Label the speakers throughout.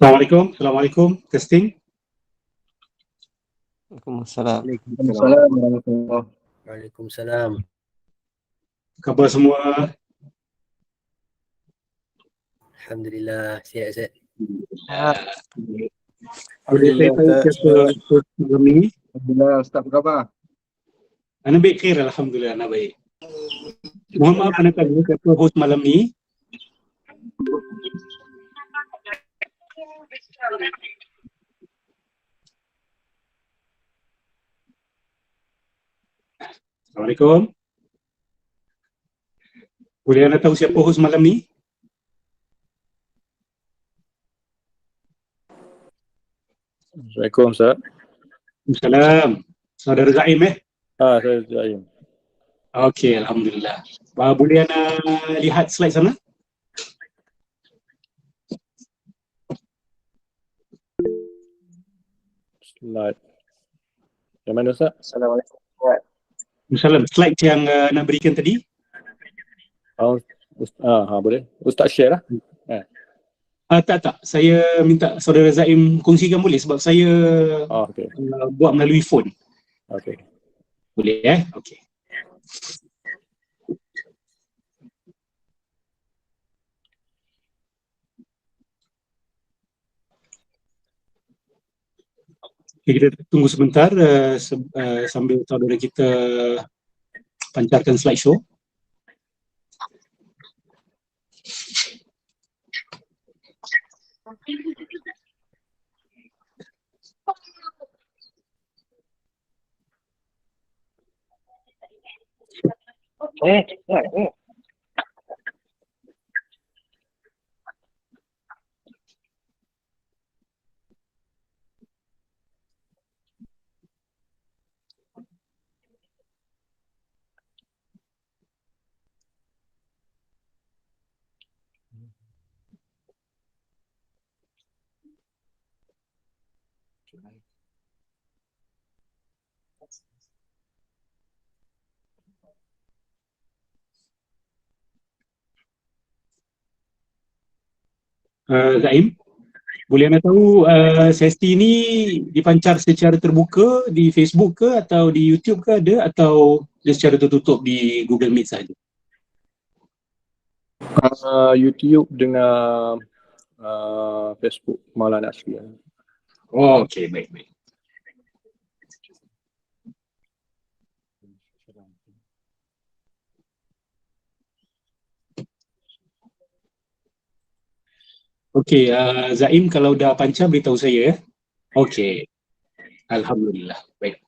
Speaker 1: Assalamualaikum. Assalamualaikum. Testing.
Speaker 2: Waalaikumsalam.
Speaker 3: Waalaikumsalam warahmatullahi.
Speaker 4: Waalaikumsalam.
Speaker 1: Khabar semua?
Speaker 4: Alhamdulillah, sihat-sihat.
Speaker 1: Boleh saya tahu siapa host malam ni?
Speaker 3: Alhamdulillah, Ustaz apa khabar?
Speaker 1: Ana baik khair, Alhamdulillah, ana baik. Mohon maaf ana tanya siapa host malam ni? Assalamualaikum. Boleh anda tahu siapa host malam ni?
Speaker 5: Assalamualaikum Ustaz.
Speaker 1: Waalaikumsalam. Saudara Zaim
Speaker 5: Saya Zaim.
Speaker 1: Okey, Alhamdulillah. Boleh anda lihat slide sana?
Speaker 5: Slide. Yang mana Ustaz?
Speaker 2: Assalamualaikum.
Speaker 1: Waalaikumsalam. Slide yang nak berikan tadi?
Speaker 5: Boleh. Ustaz share lah.
Speaker 1: Tak. Saya minta saudara Zaim kongsikan boleh sebab saya
Speaker 5: Okey.
Speaker 1: buat melalui phone.
Speaker 5: Okey.
Speaker 1: Boleh Okey. Okay, kita tunggu sebentar sambil saudara kita pancarkan slideshow. Zaim, boleh anda tahu sesi ni dipancar secara terbuka di Facebook ke atau di YouTube ke ada atau dia secara tertutup di Google Meet saja?
Speaker 5: YouTube dengan Facebook Maulana Asli.
Speaker 1: Okey, baik. Okey, Zaim kalau dah pancar beritahu saya. Okey. Alhamdulillah. Baik.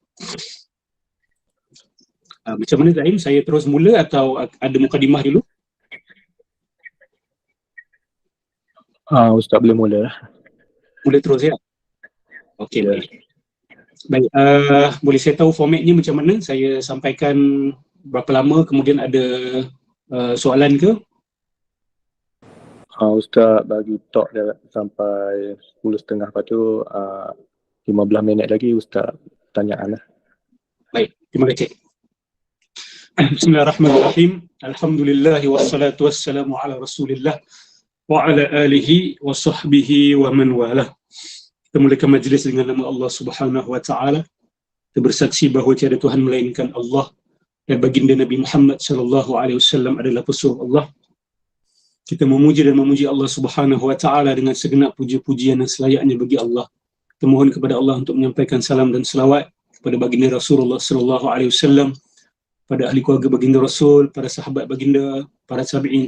Speaker 1: Macam mana Zaim? Saya terus mula atau ada mukadimah dulu?
Speaker 5: Ustaz boleh mula lah.
Speaker 1: Mula terus ya? Okey, baik. Baik, boleh saya tahu formatnya macam mana? Saya sampaikan berapa lama, kemudian ada soalan ke?
Speaker 5: Ustaz bagi talk dia sampai 10.30, lepas tu 15 minit lagi Ustaz tanyaan lah.
Speaker 1: Baik, terima kasih. Bismillahirrahmanirrahim. Alhamdulillah wassalatu wassalamu ala Rasulillah wa ala alihi wa sahbihi wa man walah. Kita mulakan majlis dengan nama Allah Subhanahu wa taala. Kita bersaksi bahawa tiada Tuhan melainkan Allah dan baginda Nabi Muhammad sallallahu alaihi wasallam adalah pesuruh Allah. Kita memuji dan memuji Allah Subhanahu wa taala dengan segenap puji-pujian yang selayaknya bagi Allah. Kita mohon kepada Allah untuk menyampaikan salam dan selawat kepada baginda Rasulullah sallallahu alaihi wasallam, pada ahli keluarga baginda Rasul, para sahabat baginda, para tabi'in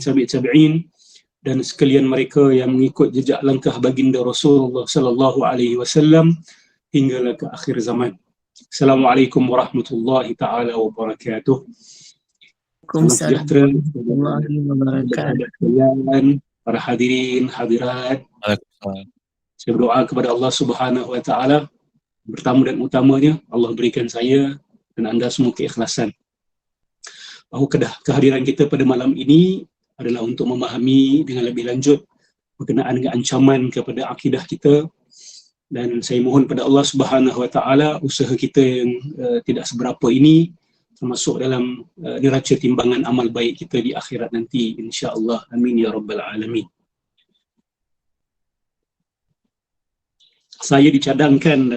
Speaker 1: dan sekalian mereka yang mengikut jejak langkah baginda Rasulullah sallallahu alaihi wasallam hinggalah ke akhir zaman. Assalamualaikum warahmatullahi taala wabarakatuh.
Speaker 6: Waalaikumsalam warahmatullahi wabarakatuh.
Speaker 1: Para hadirin, hadirat. Saya berdoa kepada Allah Subhanahu wa taala, pertama dan utamanya Allah berikan saya dan anda semua keikhlasan. Bahawa kehadiran kita pada malam ini adalah untuk memahami dengan lebih lanjut berkenaan dengan ancaman kepada akidah kita, dan saya mohon pada Allah Subhanahu wa taala usaha kita yang tidak seberapa ini termasuk dalam neraca timbangan amal baik kita di akhirat nanti, insya-Allah. Amin ya rabbal alamin. saya dicadangkan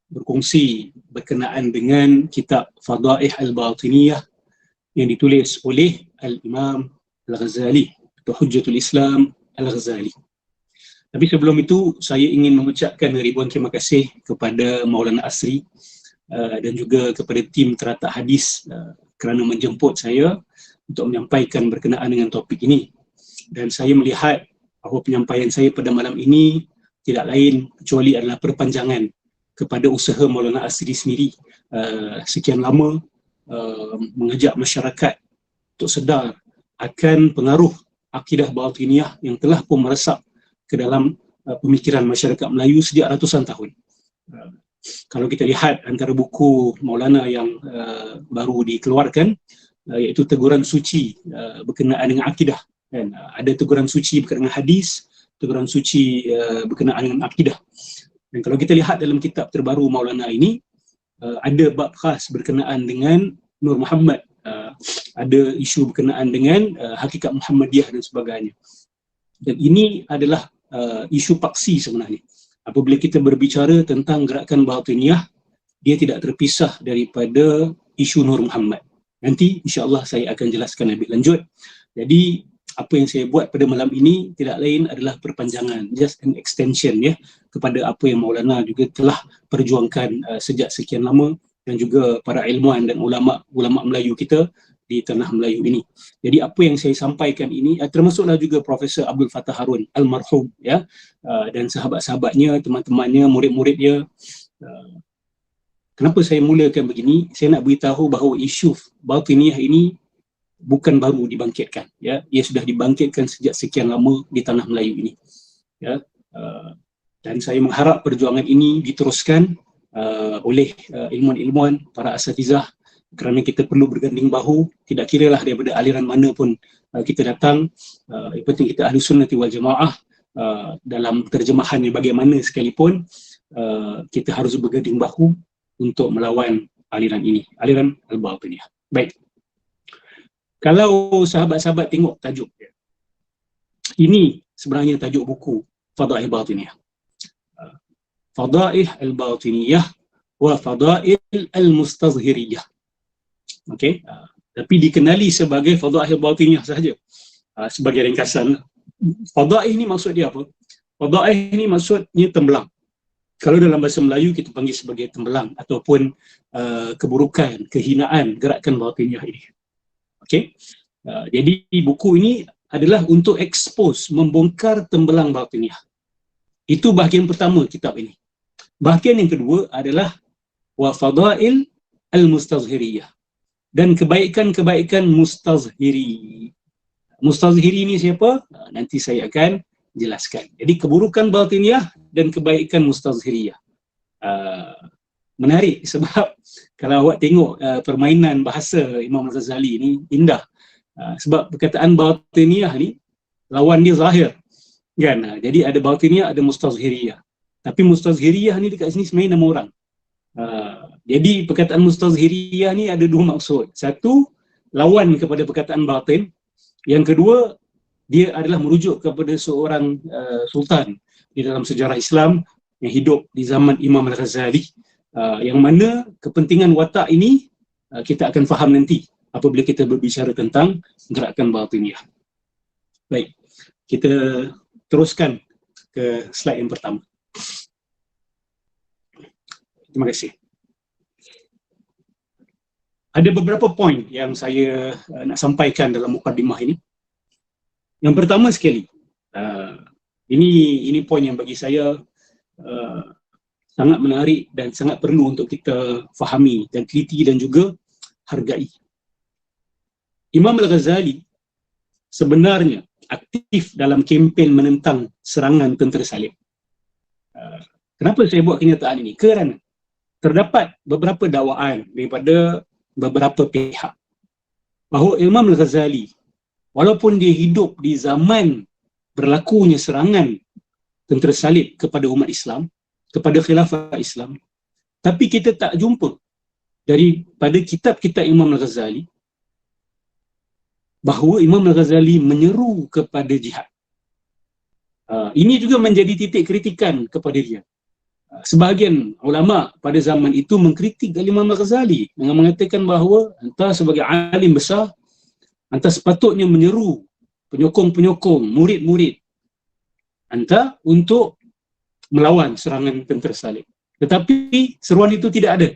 Speaker 1: berkongsi berkenaan dengan kitab Fadaih Al-Batiniyah yang ditulis oleh Al-Imam Al-Ghazali atau Hujjatul Islam Al-Ghazali. Tapi sebelum itu, saya ingin mengucapkan ribuan terima kasih kepada Maulana Asri dan juga kepada tim teratak hadis kerana menjemput saya untuk menyampaikan berkenaan dengan topik ini. Dan saya melihat bahawa penyampaian saya pada malam ini tidak lain kecuali adalah perpanjangan kepada usaha Maulana Asri sendiri sekian lama mengajak masyarakat untuk sedar akan pengaruh akidah batiniyah yang telah pun meresap ke dalam pemikiran masyarakat Melayu sejak ratusan tahun. Kalau kita lihat antara buku Maulana yang baru dikeluarkan, iaitu Teguran Suci berkenaan dengan akidah, kan? Ada Teguran Suci berkenaan dengan hadis, Teguran Suci berkenaan dengan akidah. Dan kalau kita lihat dalam kitab terbaru Maulana ini, ada bab khas berkenaan dengan Nur Muhammad, ada isu berkenaan dengan hakikat Muhammadiyah dan sebagainya. Dan ini adalah isu paksi sebenarnya. Apabila kita berbicara tentang gerakan batiniyah, dia tidak terpisah daripada isu Nur Muhammad. Nanti insya-Allah saya akan jelaskan lebih lanjut. Jadi apa yang saya buat pada malam ini tidak lain adalah perpanjangan, just an extension ya, kepada apa yang Maulana juga telah perjuangkan sejak sekian lama, dan juga para ilmuwan dan ulama Melayu kita di tanah Melayu ini. Jadi apa yang saya sampaikan ini termasuklah juga Profesor Abdul Fattah Harun almarhum ya, dan sahabat-sahabatnya, teman-temannya, murid-muridnya. Kenapa saya mulakan begini? Saya nak beritahu bahawa isu batiniyah ini bukan baru dibangkitkan ya, ia sudah dibangkitkan sejak sekian lama di tanah Melayu ini ya. Dan saya mengharap perjuangan ini diteruskan oleh ilmuwan-ilmuwan, para asatizah, kerana kita perlu berganding bahu, tidak kiralah daripada aliran mana pun kita datang. Yang penting kita ahli sunnati wal jamaah, dalam terjemahannya bagaimana sekalipun, kita harus berganding bahu untuk melawan aliran ini, aliran al-batiniyah. Baik, kalau sahabat-sahabat tengok tajuk dia, ini sebenarnya tajuk buku Fadaih Batiniyah, Fadaih Al-Batiniyah wa Fadail Al-Mustazhiriyah. Okey, tapi dikenali sebagai Fadaih Batiniyah sahaja, sebagai ringkasan. Fadaih ni maksud dia apa? Fadaih ni maksudnya tembelang. Kalau dalam bahasa Melayu kita panggil sebagai tembelang ataupun keburukan, kehinaan gerakan batiniyah ini. Okey, jadi buku ini adalah untuk expose, membongkar tembelang batiniyah. Itu bahagian pertama kitab ini. Bahagian yang kedua adalah wa fadail al-mustazhiriyah, dan kebaikan-kebaikan mustazhiri. Mustazhiri ni siapa? Nanti saya akan jelaskan. Jadi keburukan batiniyah dan kebaikan mustazhiriyah. Menarik sebab kalau awak tengok permainan bahasa Imam Al-Ghazali ni indah. Sebab perkataan batiniyah ni lawan dia zahir. Kan? Jadi ada batiniyah, ada mustazhiriyah. Tapi mustazhiriyah ni dekat sini sebenarnya nama orang. Jadi perkataan mustazhiriyah ni ada dua maksud. Satu, lawan kepada perkataan batin. Yang kedua, dia adalah merujuk kepada seorang sultan di dalam sejarah Islam yang hidup di zaman Imam Al-Ghazali, yang mana kepentingan watak ini kita akan faham nanti apabila kita berbicara tentang gerakan batiniyah. Baik, kita teruskan ke slide yang pertama. Terima kasih. Ada beberapa poin yang saya nak sampaikan dalam mukadimah ini. Yang pertama sekali, ini poin yang bagi saya sangat menarik dan sangat perlu untuk kita fahami dan teliti dan juga hargai. Imam Al-Ghazali sebenarnya aktif dalam kempen menentang serangan tentera salib. Kenapa saya buat kenyataan ini? Kerana terdapat beberapa dakwaan daripada beberapa pihak bahawa Imam Al-Ghazali, walaupun dia hidup di zaman berlakunya serangan tentera salib kepada umat Islam, kepada khilafah Islam, tapi kita tak jumpa daripada kitab-kitab Imam Al-Ghazali bahawa Imam Al-Ghazali menyeru kepada jihad. Ini juga menjadi titik kritikan kepada dia. Sebahagian ulama pada zaman itu mengkritik Imam Al-Ghazali dengan mengatakan bahawa anta sebagai alim besar, anta sepatutnya menyeru penyokong-penyokong, murid-murid anta untuk melawan serangan tentera salib. Tetapi seruan itu tidak ada.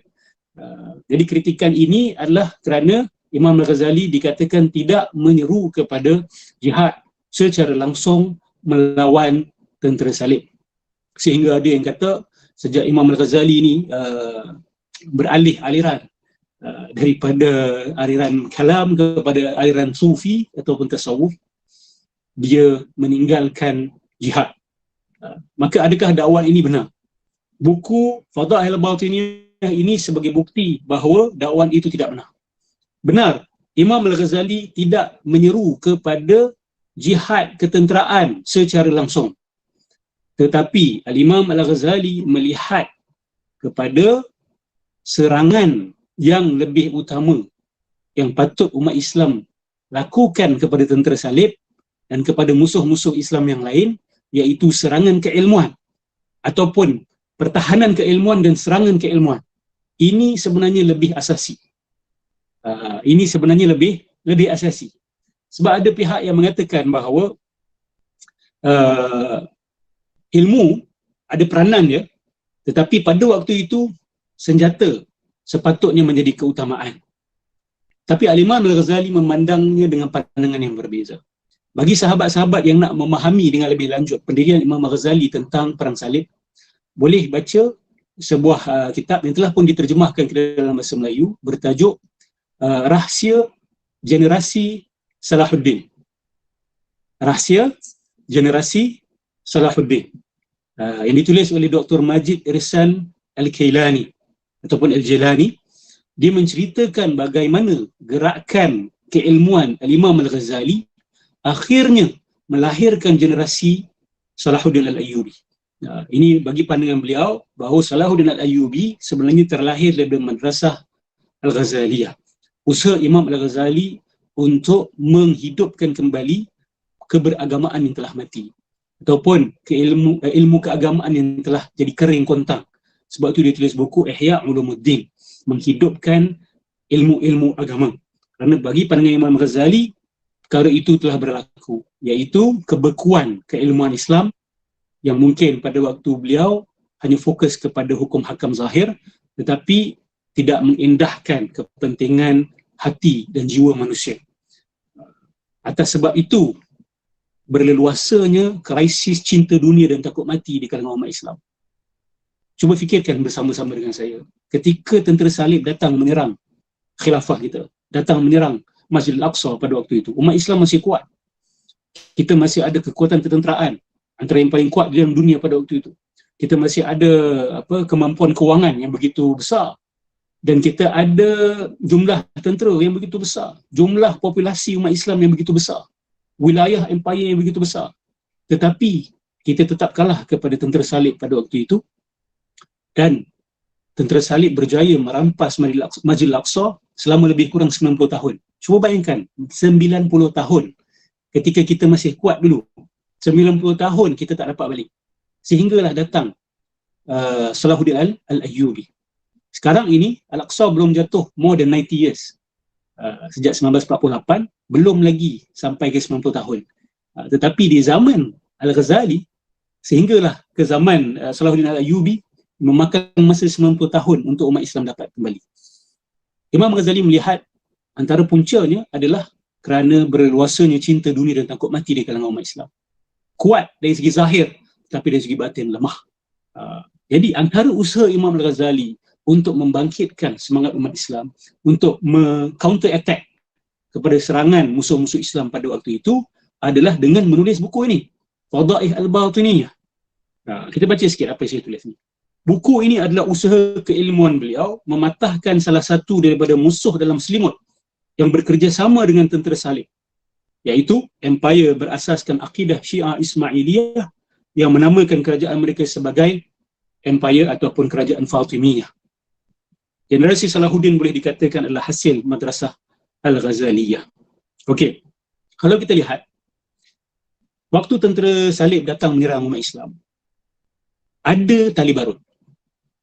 Speaker 1: Jadi kritikan ini adalah kerana Imam Al-Ghazali dikatakan tidak menyeru kepada jihad secara langsung melawan tentera salib. Sehingga ada yang kata sejak Imam Al-Ghazali ini beralih aliran daripada aliran kalam kepada aliran sufi ataupun tasawuf, dia meninggalkan jihad. Maka adakah dakwah ini benar? Buku Fadail al-Batiniyah ini sebagai bukti bahawa dakwah itu tidak benar. Benar, Imam Al-Ghazali tidak menyeru kepada jihad ketenteraan secara langsung. Tetapi Al-Imam Al-Ghazali melihat kepada serangan yang lebih utama yang patut umat Islam lakukan kepada tentera salib dan kepada musuh-musuh Islam yang lain, iaitu serangan keilmuan ataupun pertahanan keilmuan dan serangan keilmuan. Ini sebenarnya lebih asasi. Ini sebenarnya lebih asasi. Sebab ada pihak yang mengatakan bahawa ilmu ada peranan dia, tetapi pada waktu itu senjata sepatutnya menjadi keutamaan. Tapi Al-Imam Al-Ghazali memandangnya dengan pandangan yang berbeza. Bagi sahabat-sahabat yang nak memahami dengan lebih lanjut pendirian Imam Al-Ghazali tentang perang salib, boleh baca sebuah kitab yang telah pun diterjemahkan ke dalam bahasa Melayu bertajuk Rahsia Generasi Salahuddin. Rahsia Generasi Salahuddin, yang ditulis oleh Dr. Majid Irsan Al-Kailani ataupun Al-Jilani. Dia menceritakan bagaimana gerakan keilmuan Al-Imam Al-Ghazali akhirnya melahirkan generasi Salahuddin Al-Ayyubi. Ini bagi pandangan beliau bahawa Salahuddin Al-Ayyubi sebenarnya terlahir dari madrasah Al-Ghazaliyah. Usaha Imam Al-Ghazali untuk menghidupkan kembali keberagamaan yang telah mati ataupun ilmu keagamaan yang telah jadi kering kontang. Sebab itu dia tulis buku Ihya Ulumuddin, menghidupkan ilmu-ilmu agama. Kerana bagi pandangan Imam Ghazali, perkara itu telah berlaku, iaitu kebekuan keilmuan Islam yang mungkin pada waktu beliau hanya fokus kepada hukum hakam zahir tetapi tidak mengindahkan kepentingan hati dan jiwa manusia. Atas sebab itu berleluasanya krisis cinta dunia dan takut mati di kalangan umat Islam. Cuba fikirkan bersama-sama dengan saya. Ketika tentera salib datang menyerang khilafah kita, datang menyerang Masjidil Aqsa pada waktu itu, umat Islam masih kuat. Kita masih ada kekuatan ketenteraan antara yang paling kuat di dalam dunia pada waktu itu. Kita masih ada kemampuan kewangan yang begitu besar. Dan kita ada jumlah tentera yang begitu besar, jumlah populasi umat Islam yang begitu besar, wilayah empire yang begitu besar. Tetapi kita tetap kalah kepada tentera salib pada waktu itu, dan tentera salib berjaya merampas Masjidil Aqsa selama lebih kurang 90 tahun. Cuba bayangkan, 90 tahun ketika kita masih kuat dulu. 90 tahun kita tak dapat balik. Sehinggalah datang Salahuddin Al-Ayyubi. Sekarang ini Al-Aqsa belum jatuh more than 90 years. Sejak 1948, belum lagi sampai ke 90 tahun. Tetapi di zaman Al-Ghazali, sehinggalah ke zaman Salahuddin Al-Ayyubi, memakan masa 90 tahun untuk umat Islam dapat kembali. Imam Ghazali melihat antara puncanya adalah kerana berluasanya cinta dunia dan takut mati di kalangan umat Islam. Kuat dari segi zahir, tapi dari segi batin lemah. Jadi antara usaha Imam Al-Ghazali untuk membangkitkan semangat umat Islam, untuk counter attack kepada serangan musuh-musuh Islam pada waktu itu adalah dengan menulis buku ini, Fadail al-Batiniyah. Kita baca sikit apa yang saya tulis ni. Buku ini adalah usaha keilmuan beliau mematahkan salah satu daripada musuh dalam selimut yang bekerjasama dengan tentera salib, iaitu empire berasaskan akidah Syiah Ismailiyah yang menamakan kerajaan mereka sebagai empire ataupun kerajaan Fatimiyah. Generasi Salahuddin boleh dikatakan adalah hasil madrasah Al-Ghazaliyah. Okey, kalau kita lihat, waktu tentera salib datang menyerang umat Islam, ada tali barut.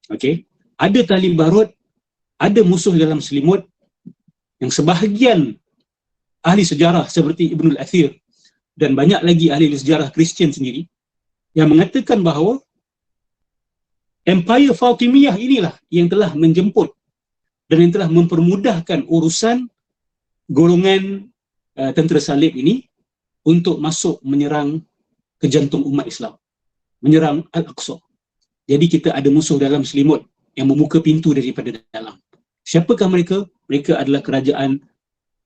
Speaker 1: Okey, ada tali barut, ada musuh dalam selimut, yang sebahagian ahli sejarah seperti Ibnul Athir dan banyak lagi ahli sejarah Kristian sendiri yang mengatakan bahawa Empire Fatimiyah inilah yang telah menjemput dan yang telah mempermudahkan urusan golongan tentera salib ini untuk masuk menyerang ke jantung umat Islam, menyerang Al-Aqsa. Jadi kita ada musuh dalam selimut yang membuka pintu daripada dalam. Siapakah mereka? Mereka adalah kerajaan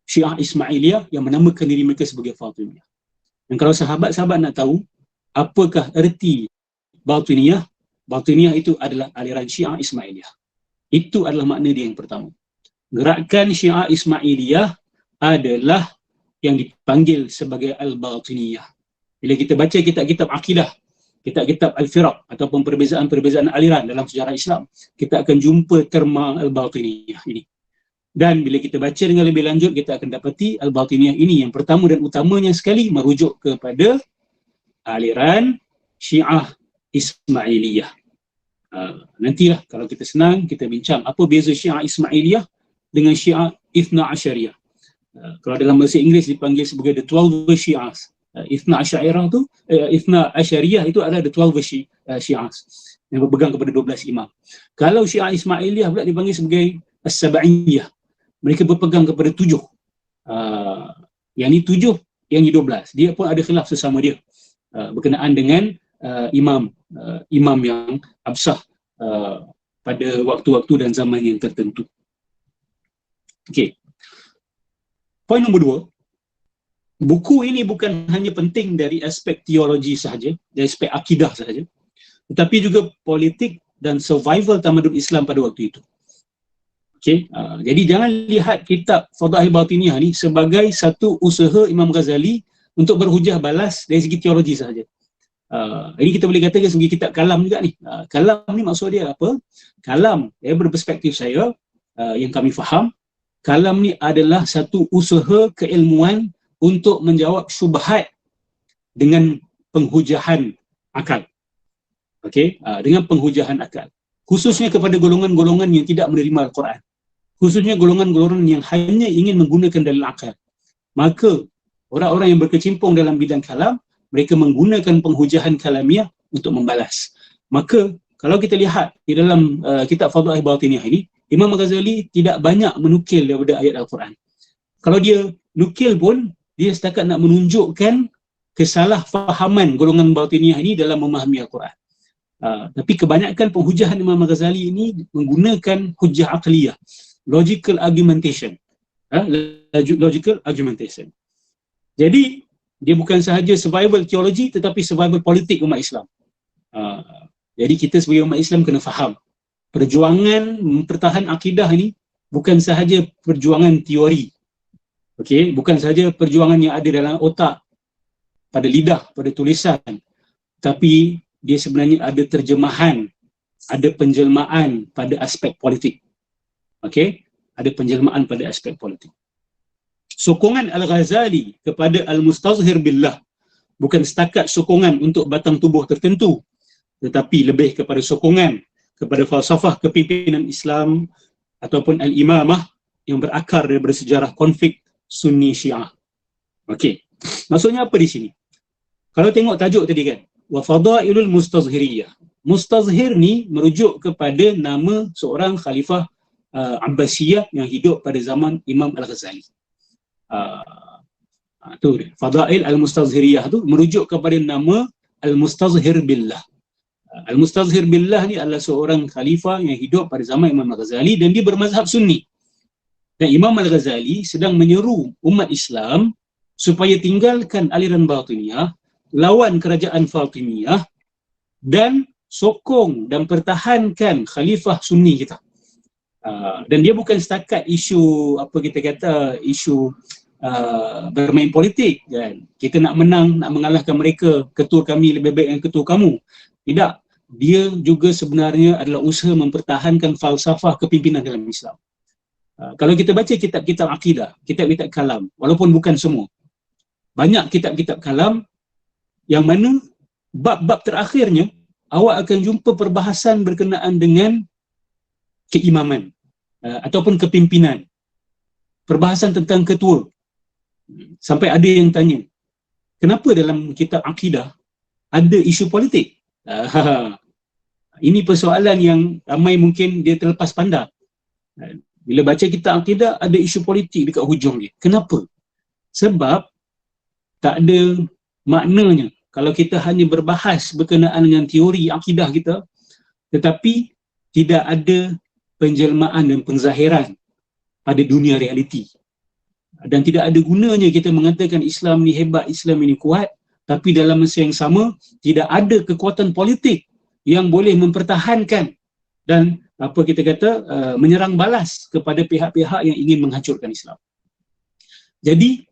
Speaker 1: Syiah Ismailiyah yang menamakan diri mereka sebagai Fatimiyah. Dan kalau sahabat-sahabat nak tahu apakah erti Batiniyah, Batiniyah itu adalah aliran Syiah Ismailiyah. Itu adalah makna dia yang pertama. Gerakan Syiah Ismailiyah adalah yang dipanggil sebagai Al-Batiniyah. Bila kita baca kitab-kitab akidah, kitab-kitab Al-Firaq ataupun perbezaan-perbezaan aliran dalam sejarah Islam, kita akan jumpa terma Al-Batiniyah ini. Dan bila kita baca dengan lebih lanjut, kita akan dapati Al-Batiniyah ini yang pertama dan utamanya sekali merujuk kepada aliran Syiah Ismailiyah. Nantilah kalau kita senang, kita bincang apa beza Syiah Ismailiyah dengan Syiah Ithna Asyariyah. Kalau dalam bahasa Inggeris dipanggil sebagai the 12 Syiahs. Ithna Asyariyah tu, Ithna Asyariyah itu adalah the 12 Syiahs yang berpegang kepada 12 imam. Kalau Syiah Ismailiyah pula dipanggil sebagai As-Sab'iyah. Mereka berpegang kepada 7. Yang ni 7, yang ni 12. Dia pun ada khilaf sesama dia berkenaan dengan imam yang absah pada waktu-waktu dan zaman yang tertentu. Okey. Poin nombor 2, buku ini bukan hanya penting dari aspek teologi sahaja, dari aspek akidah sahaja, tetapi juga politik dan survival tamadun Islam pada waktu itu. Okey, jadi jangan lihat kitab Fadail Batiniyah ni sebagai satu usaha Imam Ghazali untuk berhujah balas dari segi teologi sahaja. Ini kita boleh katakan sebagai kitab kalam juga ni. Kalam ni maksud dia apa? Kalam, berperspektif saya, yang kami faham, kalam ni adalah satu usaha keilmuan untuk menjawab syubhat dengan penghujahan akal. Okey, dengan penghujahan akal. Khususnya kepada golongan-golongan yang tidak menerima Al-Quran. Khususnya golongan-golongan yang hanya ingin menggunakan dalil akal. Maka orang-orang yang berkecimpung dalam bidang kalam, mereka menggunakan penghujahan kalamiah untuk membalas. Maka kalau kita lihat di dalam kitab Fadail Batiniyah ini, Imam Ghazali tidak banyak menukil daripada ayat Al-Quran. Kalau dia nukil pun, dia setakat nak menunjukkan kesalahfahaman golongan Batiniyah ini dalam memahami Al-Quran. Tapi kebanyakan penghujahan Imam Ghazali ini menggunakan hujah aqliyah, logical argumentation. Logical argumentation. Jadi, dia bukan sahaja survival teologi tetapi survival politik umat Islam. Jadi kita sebagai umat Islam kena faham perjuangan mempertahan akidah ini bukan sahaja perjuangan teori. Okey, bukan sahaja perjuangan yang ada dalam otak, pada lidah, pada tulisan, tapi dia sebenarnya ada terjemahan, ada penjelmaan pada aspek politik. Okey, ada penjelmaan pada aspek politik. Sokongan Al-Ghazali kepada Al-Mustazhir Billah bukan setakat sokongan untuk batang tubuh tertentu, tetapi lebih kepada sokongan kepada falsafah kepimpinan Islam ataupun al-imamah yang berakar daripada sejarah konflik Sunni Syiah. Okey, maksudnya apa di sini? Kalau tengok tajuk tadi kan, wa fadailul mustazhiriyah. Mustazhir ni merujuk kepada nama seorang khalifah Abbasiyah yang hidup pada zaman Imam Al-Ghazali. Tu Fadail al-Mustazhiriyah tu merujuk kepada nama Al-Mustazhir Billah. Al-Mustazhir Billah ni adalah seorang khalifah yang hidup pada zaman Imam Al-Ghazali dan dia bermazhab Sunni. Dan Imam Al-Ghazali sedang menyeru umat Islam supaya tinggalkan aliran Batiniyah, lawan kerajaan Fatimiyah dan sokong dan pertahankan khalifah Sunni kita. Dan dia bukan setakat isu apa kita kata isu bermain politik kan. Kita nak menang, nak mengalahkan mereka, ketua kami lebih baik yang ketua kamu. Tidak, dia juga sebenarnya adalah usaha mempertahankan falsafah kepimpinan dalam Islam. Kalau kita baca kitab-kitab akidah, kitab-kitab kalam, walaupun bukan semua, banyak kitab-kitab kalam yang mana bab-bab terakhirnya awak akan jumpa perbahasan berkenaan dengan keimaman ataupun kepimpinan. Perbahasan tentang ketua. Sampai ada yang tanya, kenapa dalam kitab akidah ada isu politik? Ini persoalan yang ramai mungkin dia terlepas pandang. Bila baca kitab akidah, ada isu politik dekat hujung dia. Kenapa? Sebab tak ada maknanya kalau kita hanya berbahas berkenaan dengan teori akidah kita, tetapi tidak ada penjelmaan dan penzahiran pada dunia realiti. Dan tidak ada gunanya kita mengatakan Islam ni hebat, Islam ini kuat, tapi dalam masa yang sama tidak ada kekuatan politik yang boleh mempertahankan dan apa kita kata menyerang balas kepada pihak-pihak yang ingin menghancurkan Islam. Jadi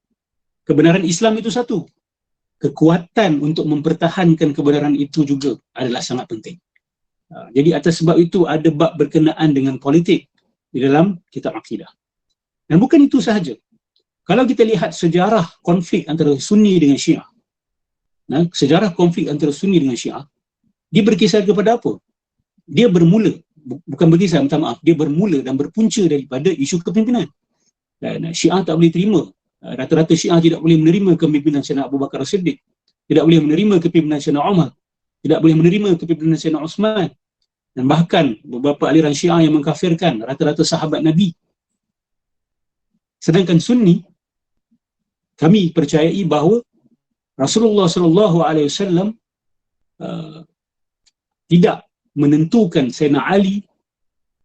Speaker 1: kebenaran Islam itu satu. Kekuatan untuk mempertahankan kebenaran itu juga adalah sangat penting. Jadi atas sebab itu ada bab berkenaan dengan politik di dalam kitab akidah. Dan bukan itu sahaja. Kalau kita lihat sejarah konflik antara Sunni dengan Syiah, sejarah konflik antara Sunni dengan Syiah, dia berkisar kepada apa? Dia bermula, bukan berkisar, minta maaf, dia bermula dan berpunca daripada isu kepimpinan. Dan Syiah tak boleh terima, rata-rata Syiah tidak boleh menerima kepimpinan Sayyidina Abu Bakar As-Siddiq, tidak boleh menerima kepimpinan Sayyidina Umar, tidak boleh menerima kepimpinan Sayyidina Uthman, dan bahkan beberapa aliran Syiah yang mengkafirkan rata-rata sahabat Nabi. Sedangkan Sunni, kami percayai bahawa Rasulullah SAW tidak menentukan Sayyidina Ali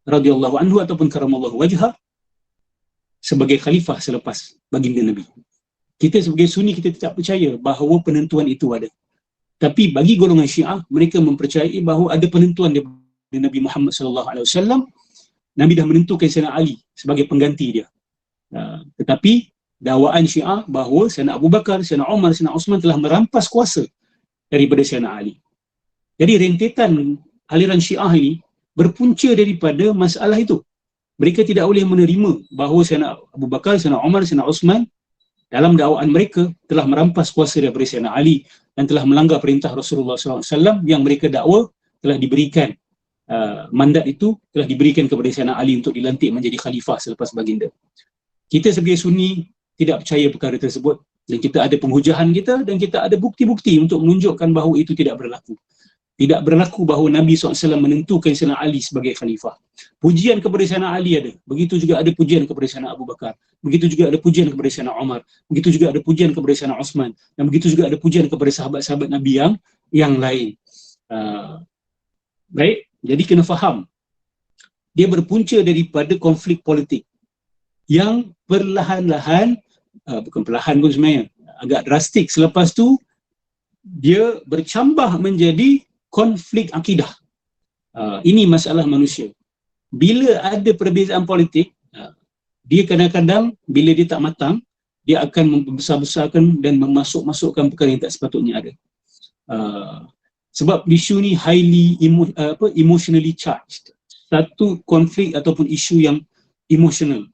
Speaker 1: radhiyallahu anhu ataupun karamallahu wajhah sebagai khalifah selepas baginda Nabi. Kita sebagai Sunni, kita tidak percaya bahawa penentuan itu ada. Tapi bagi golongan Syiah, mereka mempercayai bahawa ada penentuan daripada Nabi Muhammad SAW. Nabi dah menentukan Sayyidina Ali sebagai pengganti dia. Tetapi dakwaan Syiah bahawa Sayyidina Abu Bakar, Sayyidina Umar, Sayyidina Uthman telah merampas kuasa daripada Sayyidina Ali. Jadi rentetan aliran Syiah ini berpunca daripada masalah itu. Mereka tidak boleh menerima bahawa Sayyidina Abu Bakar, Sayyidina Umar, Sayyidina Uthman dalam dakwaan mereka telah merampas kuasa daripada Sayyidina Ali dan telah melanggar perintah Rasulullah SAW yang mereka dakwa telah diberikan mandat itu telah diberikan kepada Sayyidina Ali untuk dilantik menjadi khalifah selepas baginda. Kita sebagai Sunni tidak percaya perkara tersebut dan kita ada penghujahan kita dan kita ada bukti-bukti untuk menunjukkan bahawa itu tidak berlaku. Tidak berlaku bahawa Nabi SAW menentukan Sayyidina Ali sebagai khalifah. Pujian kepada Sayyidina Ali ada. Begitu juga ada pujian kepada Sayyidina Abu Bakar. Begitu juga ada pujian kepada Sayyidina Umar. Begitu juga ada pujian kepada Sayyidina Uthman. Dan begitu juga ada pujian kepada sahabat-sahabat Nabi yang lain. Baik, jadi kena faham. Dia berpunca daripada konflik politik yang perlahan-lahan, bukan perlahan pun sebenarnya, agak drastik. Selepas tu, dia bercambah menjadi konflik akidah. Ini masalah manusia. Bila ada perbezaan politik, dia kadang-kadang bila dia tak matang, dia akan membesar-besarkan dan memasuk-masukkan perkara yang tak sepatutnya ada. Sebab isu ni highly emotionally charged. Satu konflik ataupun isu yang emotional.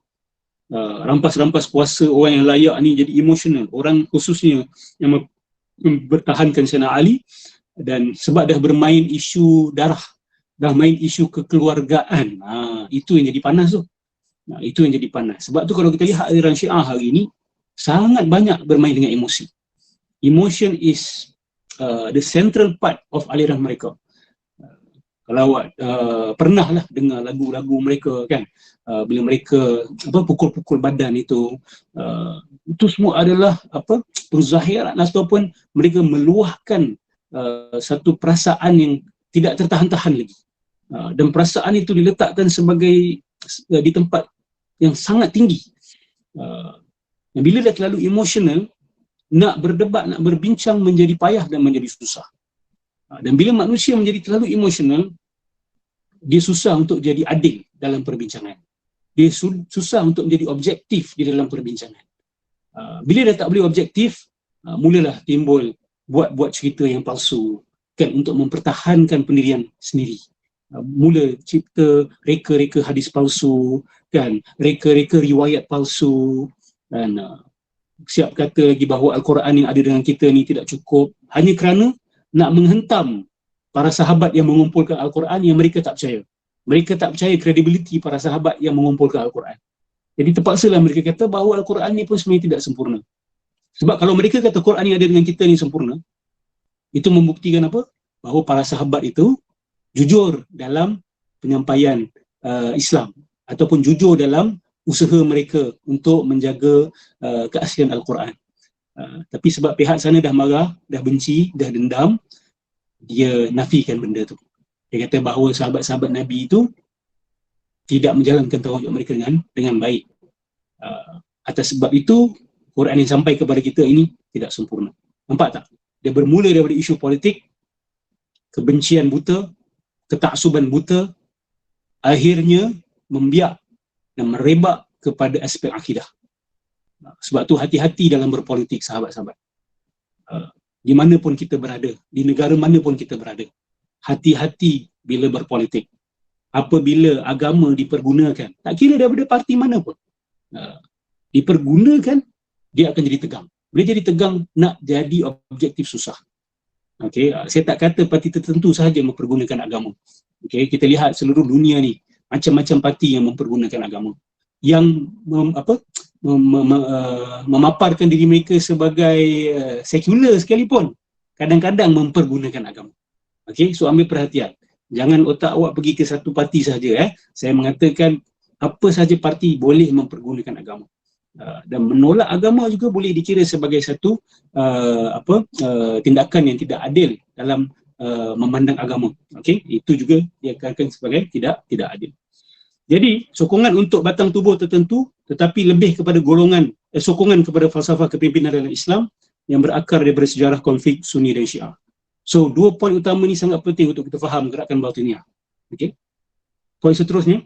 Speaker 1: Rampas-rampas kuasa orang yang layak ni jadi emotional. Orang khususnya yang mempertahankan Sayyidina Ali, dan sebab dah bermain isu darah, dah main isu kekeluargaan, itu yang jadi panas tu. Itu yang jadi panas. Sebab tu kalau kita lihat aliran Syiah hari ni sangat banyak bermain dengan emosi. Emotion is the central part of aliran mereka. Kalau awak pernah lah dengar lagu-lagu mereka kan, bila mereka pukul-pukul badan itu semua adalah penzahiran ataupun mereka meluahkan satu perasaan yang tidak tertahan-tahan lagi. Dan perasaan itu diletakkan sebagai di tempat yang sangat tinggi. Dan bila dah terlalu emosional, nak berdebat, nak berbincang menjadi payah dan menjadi susah. Dan bila manusia menjadi terlalu emosional, dia susah untuk jadi adil dalam perbincangan. Dia susah untuk menjadi objektif di dalam perbincangan. Bila dah tak boleh objektif, mulalah timbul buat cerita yang palsu kan, untuk mempertahankan pendirian sendiri. Mula cipta reka-reka hadis palsu kan, reka-reka riwayat palsu, dan siap kata lagi bahawa Al-Quran yang ada dengan kita ni tidak cukup, hanya kerana nak menghentam para sahabat yang mengumpulkan Al-Quran yang mereka tak percaya. Mereka tak percaya kredibiliti para sahabat yang mengumpulkan Al-Quran. Jadi terpaksalah mereka kata bahawa Al-Quran ni pun sebenarnya tidak sempurna. Sebab kalau mereka kata Quran ni ada dengan kita ni sempurna, itu membuktikan apa? Bahawa para sahabat itu jujur dalam penyampaian Islam ataupun jujur dalam usaha mereka untuk menjaga keaslian Al-Quran. Tapi sebab pihak sana dah marah, dah benci, dah dendam, dia nafikan benda tu. Dia kata bahawa sahabat-sahabat Nabi itu tidak menjalankan tanggungjawab mereka dengan baik. Atas sebab itu, Quran yang sampai kepada kita ini tidak sempurna. Nampak tak? Dia bermula daripada isu politik, kebencian buta, ketaksuban buta, akhirnya membiak dan merebak kepada aspek akidah. Sebab tu hati-hati dalam berpolitik, sahabat-sahabat. Di mana pun kita berada, di negara mana pun kita berada, hati-hati bila berpolitik. Apabila agama dipergunakan, tak kira daripada parti mana pun, dipergunakan, dia akan jadi tegang. Bila jadi tegang, nak jadi objektif susah. Okay, saya tak kata parti tertentu sahaja mempergunakan agama. Okay, kita lihat seluruh dunia ni, macam-macam parti yang mempergunakan agama. Yang memaparkan diri mereka sebagai sekular sekalipun, kadang-kadang mempergunakan agama. Okay, so ambil perhatian. Jangan otak awak pergi ke satu parti saja. Saya mengatakan apa sahaja parti boleh mempergunakan agama. Dan menolak agama juga boleh dikira sebagai satu tindakan yang tidak adil dalam memandang agama. Okay, itu juga dikatakan sebagai tidak adil. Jadi sokongan untuk batang tubuh tertentu, tetapi lebih kepada golongan sokongan kepada falsafah kepimpinan dalam Islam yang berakar daripada sejarah konflik Sunni dan Syiah. So, dua poin utama ni sangat penting untuk kita faham gerakan batiniah. Okey. Poin seterusnya.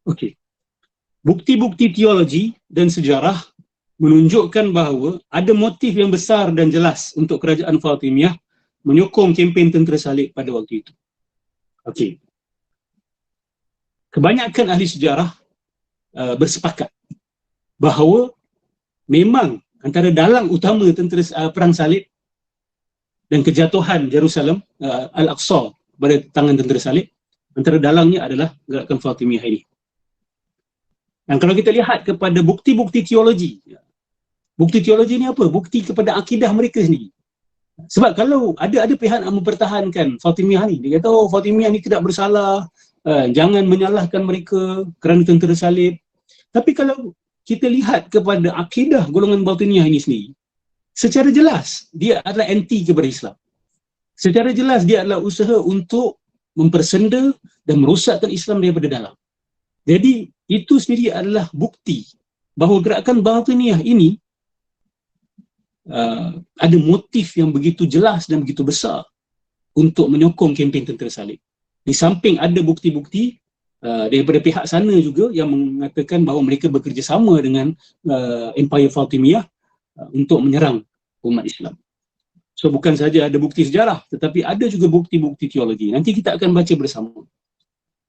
Speaker 1: Okey. Bukti-bukti teologi dan sejarah menunjukkan bahawa ada motif yang besar dan jelas untuk kerajaan Fatimiyah menyokong kempen tentera salib pada waktu itu. Okey. Kebanyakan ahli sejarah bersepakat bahawa memang antara dalang utama tentera perang salib dan kejatuhan Jerusalem Al-Aqsa pada tangan tentera salib, antara dalangnya adalah gerakan Fatimiyah ini. Dan kalau kita lihat kepada bukti-bukti teologi, bukti teologi ni apa? Bukti kepada akidah mereka sendiri. Sebab kalau ada pihak yang mempertahankan Fatimiyah ni, dia kata oh Fatimiyah ni tidak bersalah, jangan menyalahkan mereka kerana tentera salib. Tapi kalau kita lihat kepada akidah golongan Batiniyah ini sendiri, secara jelas dia adalah anti kepada Islam. Secara jelas dia adalah usaha untuk mempersenda dan merosakkan Islam daripada dalam. Jadi itu sendiri adalah bukti bahawa gerakan Batiniyah ini ada motif yang begitu jelas dan begitu besar untuk menyokong kempen tentera salib. Di samping ada bukti-bukti daripada pihak sana juga yang mengatakan bahawa mereka bekerjasama dengan Empire Fatimiyah untuk menyerang umat Islam. So bukan saja ada bukti sejarah, tetapi ada juga bukti-bukti teologi. Nanti kita akan baca bersama.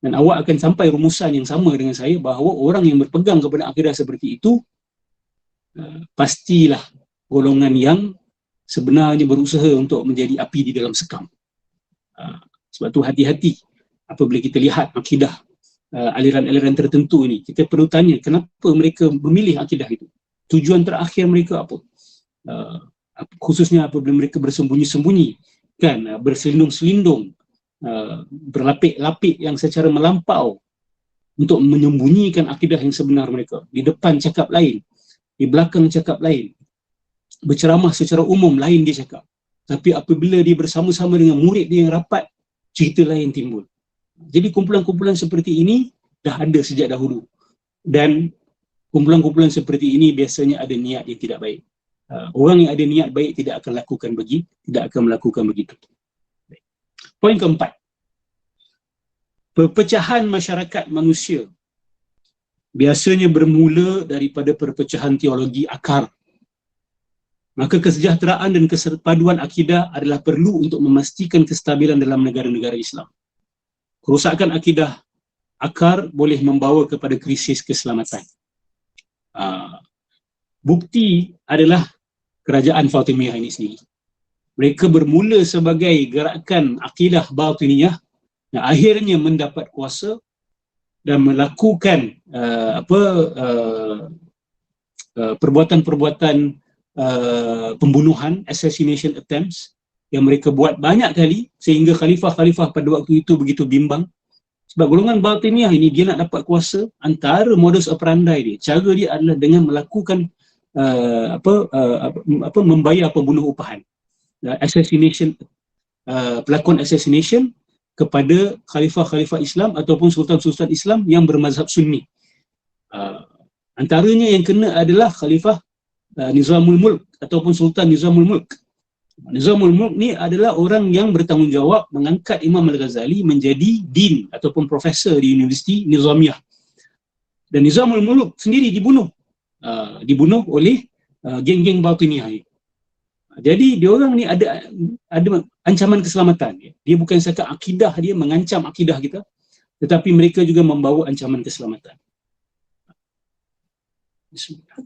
Speaker 1: Dan awak akan sampai rumusan yang sama dengan saya bahawa orang yang berpegang kepada akidah seperti itu pastilah golongan yang sebenarnya berusaha untuk menjadi api di dalam sekam. Sebab tu hati-hati apabila kita lihat akidah aliran-aliran tertentu ini, kita perlu tanya kenapa mereka memilih akidah itu. Tujuan terakhir mereka apa? Khususnya apabila mereka bersembunyi-sembunyi, kan, berselindung-selindung, berlapik-lapik yang secara melampau untuk menyembunyikan akidah yang sebenar mereka. Di depan cakap lain, di belakang cakap lain, berceramah secara umum lain dia cakap. Tapi apabila dia bersama-sama dengan murid dia yang rapat, cerita lain timbul. Jadi kumpulan-kumpulan seperti ini dah ada sejak dahulu. Dan kumpulan-kumpulan seperti ini biasanya ada niat yang tidak baik. Orang yang ada niat baik tidak akan melakukan begitu. Poin keempat. Perpecahan masyarakat manusia biasanya bermula daripada perpecahan teologi akar. Maka kesejahteraan dan kesepaduan akidah adalah perlu untuk memastikan kestabilan dalam negara-negara Islam. Kerosakan akidah akar boleh membawa kepada krisis keselamatan. Bukti adalah kerajaan Fatimiyah ini sendiri. Mereka bermula sebagai gerakan akidah batiniyah yang akhirnya mendapat kuasa dan melakukan perbuatan-perbuatan pembunuhan, assassination attempts yang mereka buat banyak kali sehingga khalifah-khalifah pada waktu itu begitu bimbang. Sebab golongan batiniyah ini dia nak dapat kuasa, antara modus operandi dia, cara dia adalah dengan melakukan membayar pembunuh upahan, assassination, pelakon assassination kepada khalifah-khalifah Islam ataupun sultan-sultan Islam yang bermazhab Sunni. Antaranya yang kena adalah khalifah Nizamul Mulk ataupun Sultan Nizamul Mulk. Nizamul Mulk ni adalah orang yang bertanggungjawab mengangkat Imam Al-Ghazali menjadi dean ataupun profesor di Universiti Nizamiyah. Dan Nizamul Mulk sendiri dibunuh oleh geng-geng batiniyah ni. Jadi diorang ni ada ancaman keselamatan. Dia bukan sekadar akidah dia mengancam akidah kita, tetapi mereka juga membawa ancaman keselamatan. Bismillah.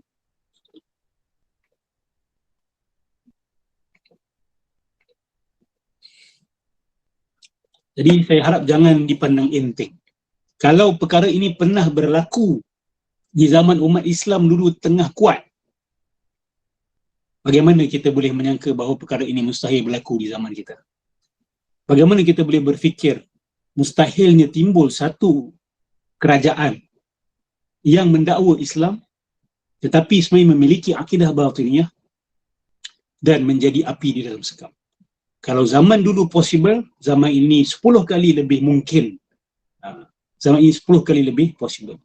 Speaker 1: Jadi saya harap jangan dipandang enteng. Kalau perkara ini pernah berlaku di zaman umat Islam dulu tengah kuat, bagaimana kita boleh menyangka bahawa perkara ini mustahil berlaku di zaman kita? Bagaimana kita boleh berfikir mustahilnya timbul satu kerajaan yang mendakwa Islam tetapi sebenarnya memiliki akidah batiniyah dan menjadi api di dalam sekam? Kalau zaman dulu possible, zaman ini 10 kali lebih mungkin. Zaman ini 10 kali lebih possible.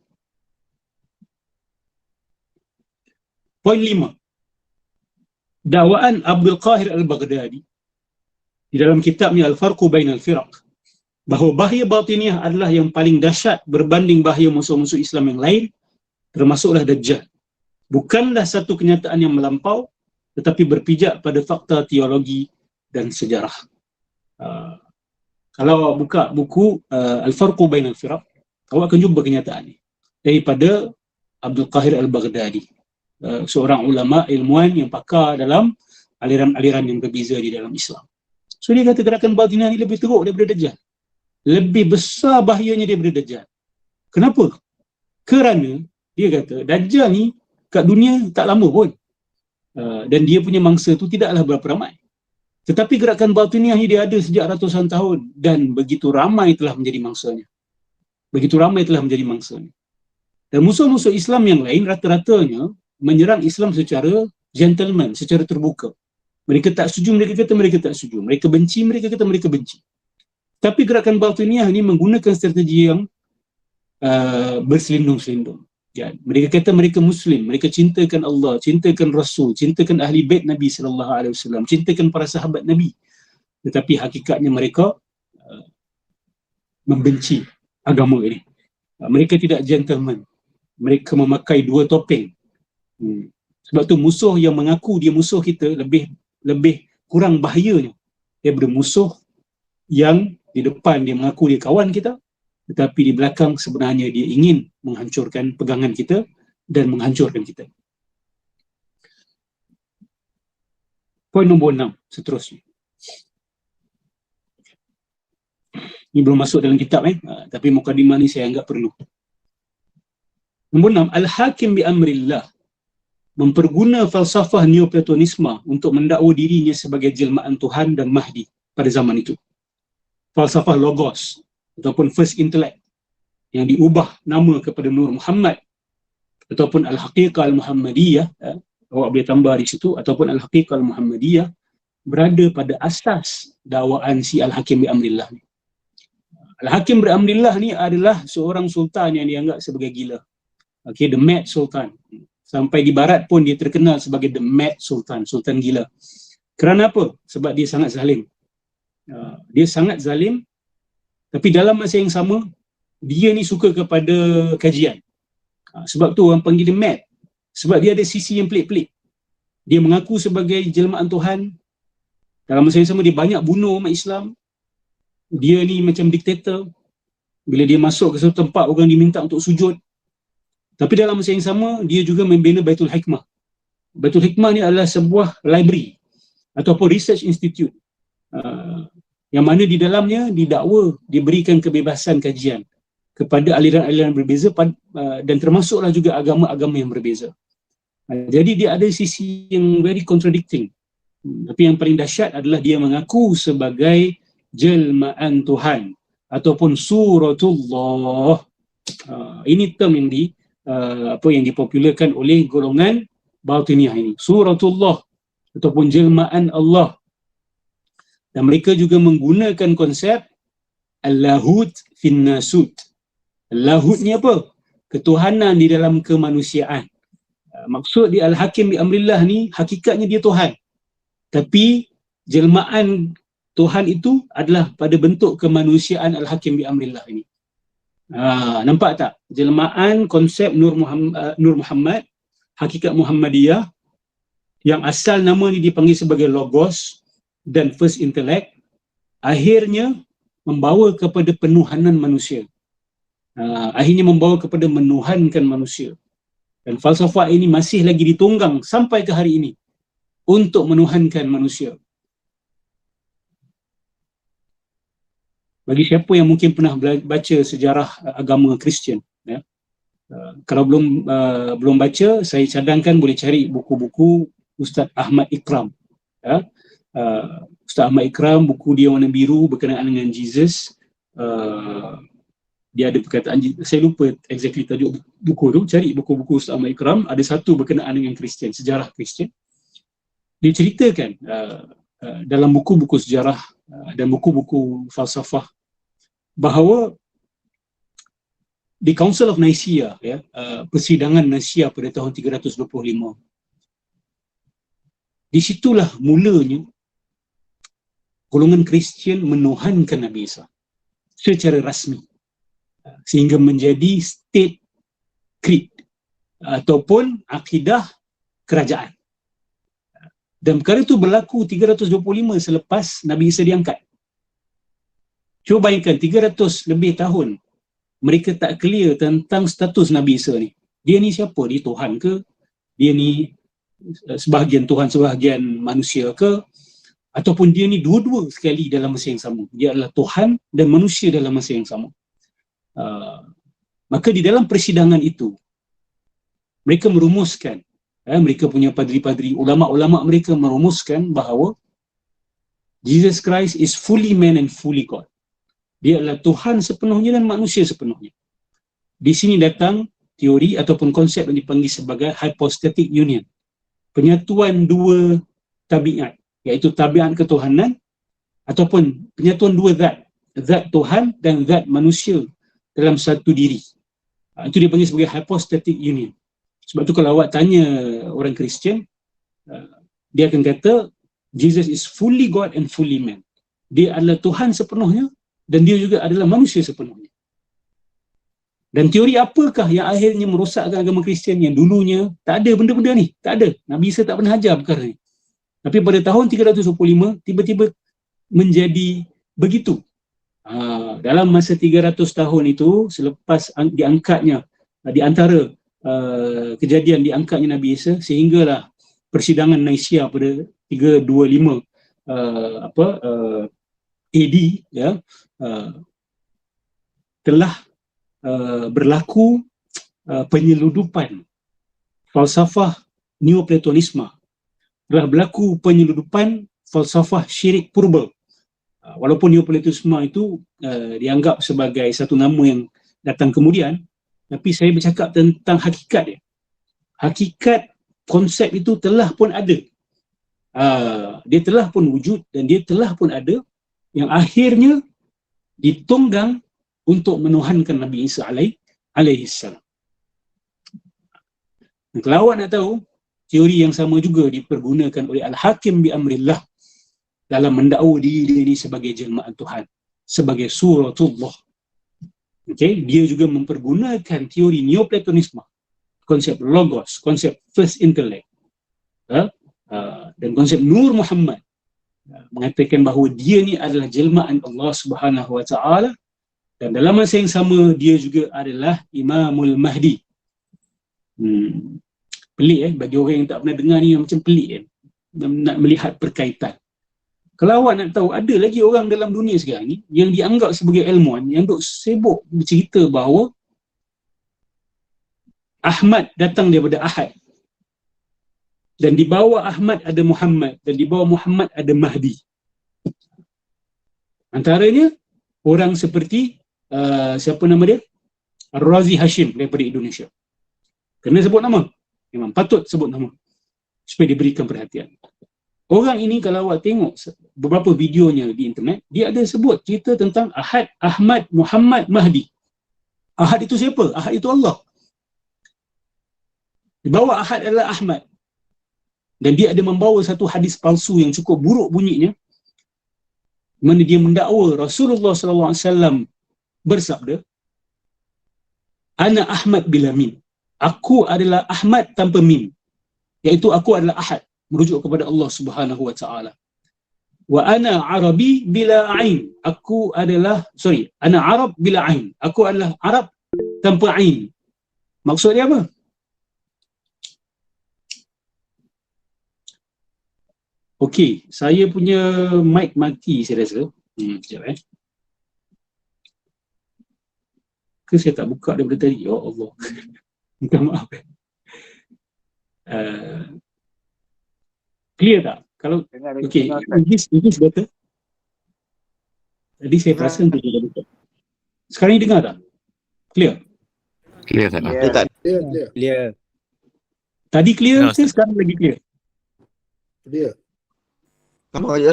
Speaker 1: Poin 5. Dakwaan Abdul Qahir Al-Baghdadi di dalam kitabnya Al-Farqu Bainal Firaq, bahawa bahaya batiniyah adalah yang paling dahsyat berbanding bahaya musuh-musuh Islam yang lain, termasuklah Dajjal. Bukanlah satu kenyataan yang melampau, tetapi berpijak pada fakta teologi dan sejarah. Kalau buka buku Al-Farqu Bainal Firaq, awak akan jumpa kenyataan ini daripada Abdul Qahir Al-Baghdadi, seorang ulama ilmuwan yang pakar dalam aliran-aliran yang berbeza di dalam Islam. So dia kata gerakan batiniyah ini lebih teruk daripada Dajjal. Lebih besar bahayanya daripada Dajjal. Kenapa? Kerana dia kata Dajjal ni kat dunia tak lama pun. Dan dia punya mangsa tu tidaklah berapa ramai. Tetapi gerakan batiniyah ni dia ada sejak ratusan tahun dan begitu ramai telah menjadi mangsanya. Begitu ramai telah menjadi mangsanya. Dan musuh-musuh Islam yang lain rata-ratanya menyerang Islam secara gentleman, secara terbuka. Mereka tak setuju, mereka kata mereka tak setuju. Mereka benci, mereka kata mereka benci. Tapi gerakan batiniyah ni menggunakan strategi yang berselindung-selindung. Ya, mereka kata mereka Muslim, mereka cintakan Allah, cintakan Rasul, cintakan ahli bait Nabi SAW, cintakan para sahabat Nabi. Tetapi hakikatnya mereka membenci agama ini. Mereka tidak gentleman. Mereka memakai dua topeng. Sebab tu musuh yang mengaku dia musuh kita lebih kurang bahayanya daripada musuh yang di depan dia mengaku dia kawan kita, tetapi di belakang sebenarnya dia ingin menghancurkan pegangan kita dan menghancurkan kita. Poin nombor 6 seterusnya. Ini belum masuk dalam kitab tapi mukadimah ni saya anggap perlu. Nombor 6, Al-Hakim bi amrillah, memperguna falsafah Neoplatonisme untuk mendakwa dirinya sebagai jelmaan Tuhan dan Mahdi pada zaman itu. Falsafah Logos ataupun First Intellect yang diubah nama kepada Nur Muhammad ataupun Al-Haqiqah Al-Muhammadiyah, awak boleh tambah di situ, ataupun Al-Haqiqah Al-Muhammadiyah, berada pada asas dakwaan si Al-Hakim bi amrillah ni. Al-Hakim bi amrillah ni adalah seorang sultan yang dianggap sebagai gila. Okay, the Mad Sultan. Sampai di barat pun dia terkenal sebagai the Mad Sultan, sultan gila. Kerana apa? Sebab dia sangat zalim. Dia sangat zalim, tapi dalam masa yang sama dia ni suka kepada kajian. Sebab tu orang panggil dia mad. Sebab dia ada sisi yang pelik-pelik. Dia mengaku sebagai jelmaan Tuhan. Dalam masa yang sama dia banyak bunuh umat Islam. Dia ni macam diktator. Bila dia masuk ke satu tempat, orang diminta untuk sujud. Tapi dalam masa yang sama, dia juga membina Baitul Hikmah. Baitul Hikmah ni adalah sebuah library ataupun research institute yang mana di dalamnya didakwa diberikan kebebasan kajian kepada aliran-aliran berbeza dan termasuklah juga agama-agama yang berbeza. Jadi dia ada sisi yang very contradicting. Tapi yang paling dahsyat adalah dia mengaku sebagai jelmaan Tuhan ataupun suratullah. Ini term yang yang dipopularkan oleh golongan Batiniyah ini, suratullah ataupun jelmaan Allah. Dan mereka juga menggunakan konsep Allahut fin nasut. Allahut ni apa? Ketuhanan di dalam kemanusiaan. Maksud di Al-Hakim bi Amrillah ni hakikatnya dia Tuhan. Tapi jelmaan Tuhan itu adalah pada bentuk kemanusiaan Al-Hakim bi Amrillah ini. Nampak tak? Jelmaan konsep Nur Muhammad, hakikat Muhammadiyah, yang asal nama ni dipanggil sebagai Logos dan First Intellect, akhirnya membawa kepada penuhanan manusia. Akhirnya membawa kepada menuhankan manusia. Dan falsafah ini masih lagi ditunggang sampai ke hari ini untuk menuhankan manusia. Bagi siapa yang mungkin pernah baca sejarah agama Kristian, ya, kalau belum baca, saya cadangkan boleh cari buku-buku Ustaz Ahmad Ikram. Ya. Ustaz Ahmad Ikram, buku dia warna biru berkenaan dengan Jesus. Dia ada perkataan, saya lupa exactly tajuk buku tu, cari buku-buku Ustaz Ahmad Ikram, ada satu berkenaan dengan Kristian, sejarah Kristian. Dia ceritakan dalam buku-buku sejarah dan buku-buku falsafah bahawa di Council of Nicaea, ya, persidangan Nicaea pada tahun 325, di situlah mulanya golongan Kristian menuhankan Nabi Isa secara rasmi, sehingga menjadi state creed ataupun akidah kerajaan. Dan perkara itu berlaku 325 selepas Nabi Isa diangkat. Cuba bayangkan 300 lebih tahun mereka tak clear tentang status Nabi Isa ni. Dia ni siapa? Dia Tuhan ke? Dia ni sebahagian Tuhan, sebahagian manusia ke? Ataupun dia ni dua-dua sekali dalam masa yang sama. Dia adalah Tuhan dan manusia dalam masa yang sama. Maka di dalam persidangan itu mereka merumuskan, mereka punya padri-padri, ulama-ulama mereka merumuskan bahawa Jesus Christ is fully man and fully God. Dia adalah Tuhan sepenuhnya dan manusia sepenuhnya. Di sini datang teori ataupun konsep yang dipanggil sebagai hypostatic union. Penyatuan dua tabiat, iaitu tabiat ketuhanan ataupun penyatuan dua zat. Zat Tuhan dan zat manusia dalam satu diri. Itu dipanggil sebagai hypostatic union. Sebab tu kalau awak tanya orang Kristian, dia akan kata Jesus is fully God and fully man. Dia adalah Tuhan sepenuhnya dan dia juga adalah manusia sepenuhnya. Dan teori apakah yang akhirnya merosakkan agama Kristian yang dulunya tak ada benda-benda ni? Tak ada. Nabi Isa tak pernah ajar perkara ni. Tapi pada tahun 325, tiba-tiba menjadi begitu. Dalam masa 300 tahun itu, selepas diangkatnya, di antara kejadian diangkatnya Nabi Isa, sehinggalah persidangan Nicaea pada 325 AD, ya, telah berlaku penyeludupan falsafah Neoplatonisme, telah berlaku penyeludupan falsafah syirik purba. Walaupun Neoplatonisme itu dianggap sebagai satu nama yang datang kemudian, tapi saya bercakap tentang hakikat dia. Hakikat konsep itu telah pun ada. Dia telah pun wujud dan dia telah pun ada, yang akhirnya ditunggang untuk menuhankan Nabi Isa alaihi salam. Kalau awak nak tahu, teori yang sama juga dipergunakan oleh Al-Hakim bi Amrillah dalam mendakwa diri dia ini sebagai jelmaan Tuhan, sebagai suratullah. Okay? Dia juga mempergunakan teori Neoplatonisme, konsep Logos, konsep First Intellect, dan konsep Nur Muhammad, mengatakan bahawa dia ni adalah jelmaan Allah Subhanahu Wa Taala, dan dalam masa yang sama dia juga adalah Imamul Mahdi. Pelik bagi orang yang tak pernah dengar ni, macam pelik nak melihat perkaitan. Kalau awak nak tahu, ada lagi orang dalam dunia sekarang ni yang dianggap sebagai ilmuwan yang duk sibuk bercerita bahawa Ahmad datang daripada Ahad, dan di bawah Ahmad ada Muhammad, dan di bawah Muhammad ada Mahdi. Antaranya orang seperti siapa nama dia? Ar-Razi Hashim daripada Indonesia. Kena sebut nama, memang patut sebut nama supaya diberikan perhatian. Orang ini kalau awak tengok beberapa videonya di internet, dia ada sebut cerita tentang Ahad, Ahmad, Muhammad, Mahdi. Ahad itu siapa? Ahad itu Allah. Di bawah Ahad adalah Ahmad. Dan dia ada membawa satu hadis palsu yang cukup buruk bunyinya, mana dia mendakwa Rasulullah SAW bersabda, Ana Ahmad bila mim. Aku adalah Ahmad tanpa mim. Iaitu aku adalah Ahad, merujuk kepada Allah Subhanahu wa taala. Wa ana Arabi bila ain. Aku adalah ana Arab bila ain. Aku adalah Arab tanpa ain. Maksud dia apa? Okey, saya punya mic mati saya rasa. Sekejap Ke saya tak buka daripada tadi? Ya Allah. Minta maaf. Clear tak? Kalau okey, English better. Tadi saya perasan tu dia betul. Sekarang ni dengar tak? Clear?
Speaker 2: Clear tak?
Speaker 4: Clear.
Speaker 1: Tadi clear ke sekarang lagi clear?
Speaker 3: Dia.
Speaker 5: Sama je.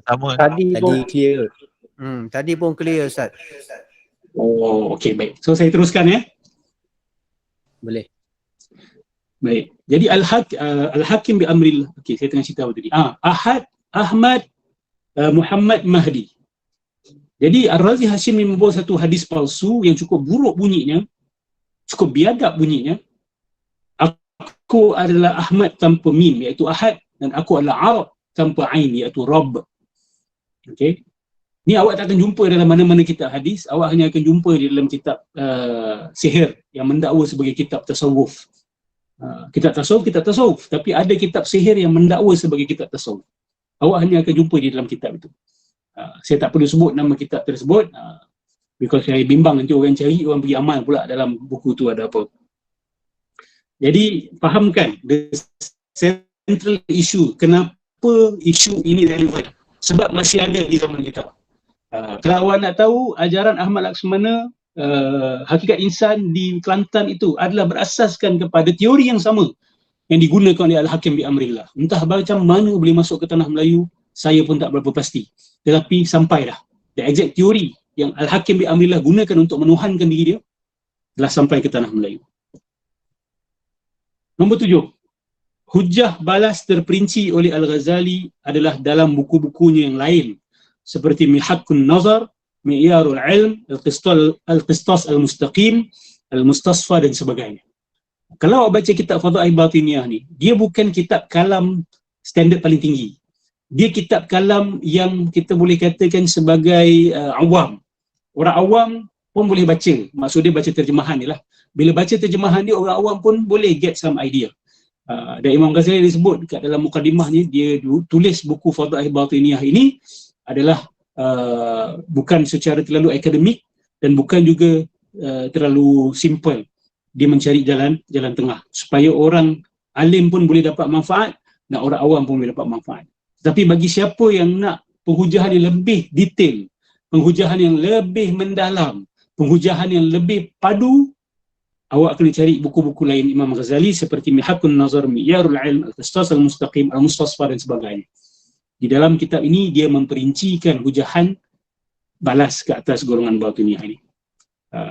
Speaker 2: Sama.
Speaker 4: Tadi clear. Tadi pun clear, Ustaz.
Speaker 1: Oh, okey, baik. So saya teruskan
Speaker 4: Boleh.
Speaker 1: Baik. Jadi Al-Hakim bi amrillah. Okey, saya tengah cerita apa tadi. Ahad, Ahmad, Muhammad, Mahdi. Jadi Ar-Razi Hashim membawa satu hadis palsu yang cukup buruk bunyinya, cukup biadab bunyinya. Aku adalah Ahmad tanpa mim, iaitu Ahad, dan aku adalah Arab tanpa ain, iaitu Rabb. Okey. Ni awak tak akan jumpa dalam mana-mana kitab hadis, awak hanya akan jumpa di dalam kitab sihir yang mendakwa sebagai kitab tasawuf. Kitab tasawuf, tapi ada kitab sihir yang mendakwa sebagai kitab tasawuf. Awak hanya akan jumpa di dalam kitab itu. Saya tak perlu sebut nama kitab tersebut, because saya bimbang nanti orang cari, orang pergi amal pula dalam buku tu ada apa. Jadi fahamkan the central issue, kenapa isu ini relevan, sebab masih ada di zaman kita. Kalau awak nak tahu, ajaran Ahmad Laksmana, hakikat insan di Kelantan itu adalah berasaskan kepada teori yang sama yang digunakan oleh Al-Hakim bi amrillah. Entah macam mana boleh masuk ke tanah Melayu, saya pun tak berapa pasti. Tetapi sampai dah. The exact teori yang Al-Hakim bi amrillah gunakan untuk menuhankan diri dia telah sampai ke tanah Melayu. Nombor 7. Hujjah balas terperinci oleh Al-Ghazali adalah dalam buku-bukunya yang lain, seperti Milhatkun Nazar, Mi'yarul Ilm, Al-Qistas Al-Mustaqim, Al-Mustasfa dan sebagainya. Kalau awak baca kitab Fadha'il Batiniyah ni, dia bukan kitab kalam standard paling tinggi. Dia kitab kalam yang kita boleh katakan sebagai awam. Orang awam pun boleh baca. Maksud dia baca terjemahan ni lah. Bila baca terjemahan dia, orang awam pun boleh get some idea. Dan Imam Ghazali disebut dekat dalam mukadimahnya, dia tulis buku Fadha'il Batiniyah ini adalah bukan secara terlalu akademik dan bukan juga terlalu simple. Dia mencari jalan tengah supaya orang alim pun boleh dapat manfaat dan orang awam pun boleh dapat manfaat. Tapi bagi siapa yang nak penghujahan yang lebih detail, penghujahan yang lebih mendalam, penghujahan yang lebih padu, awak kena cari buku-buku lain Imam Ghazali seperti Milhatkun Nazar, Mi'yarul Ilm, Al-Qistas Al-Mustaqim, Al-Mustasfa dan sebagainya. Di dalam kitab ini dia memperincikan hujahan balas ke atas golongan Batiniyah ini.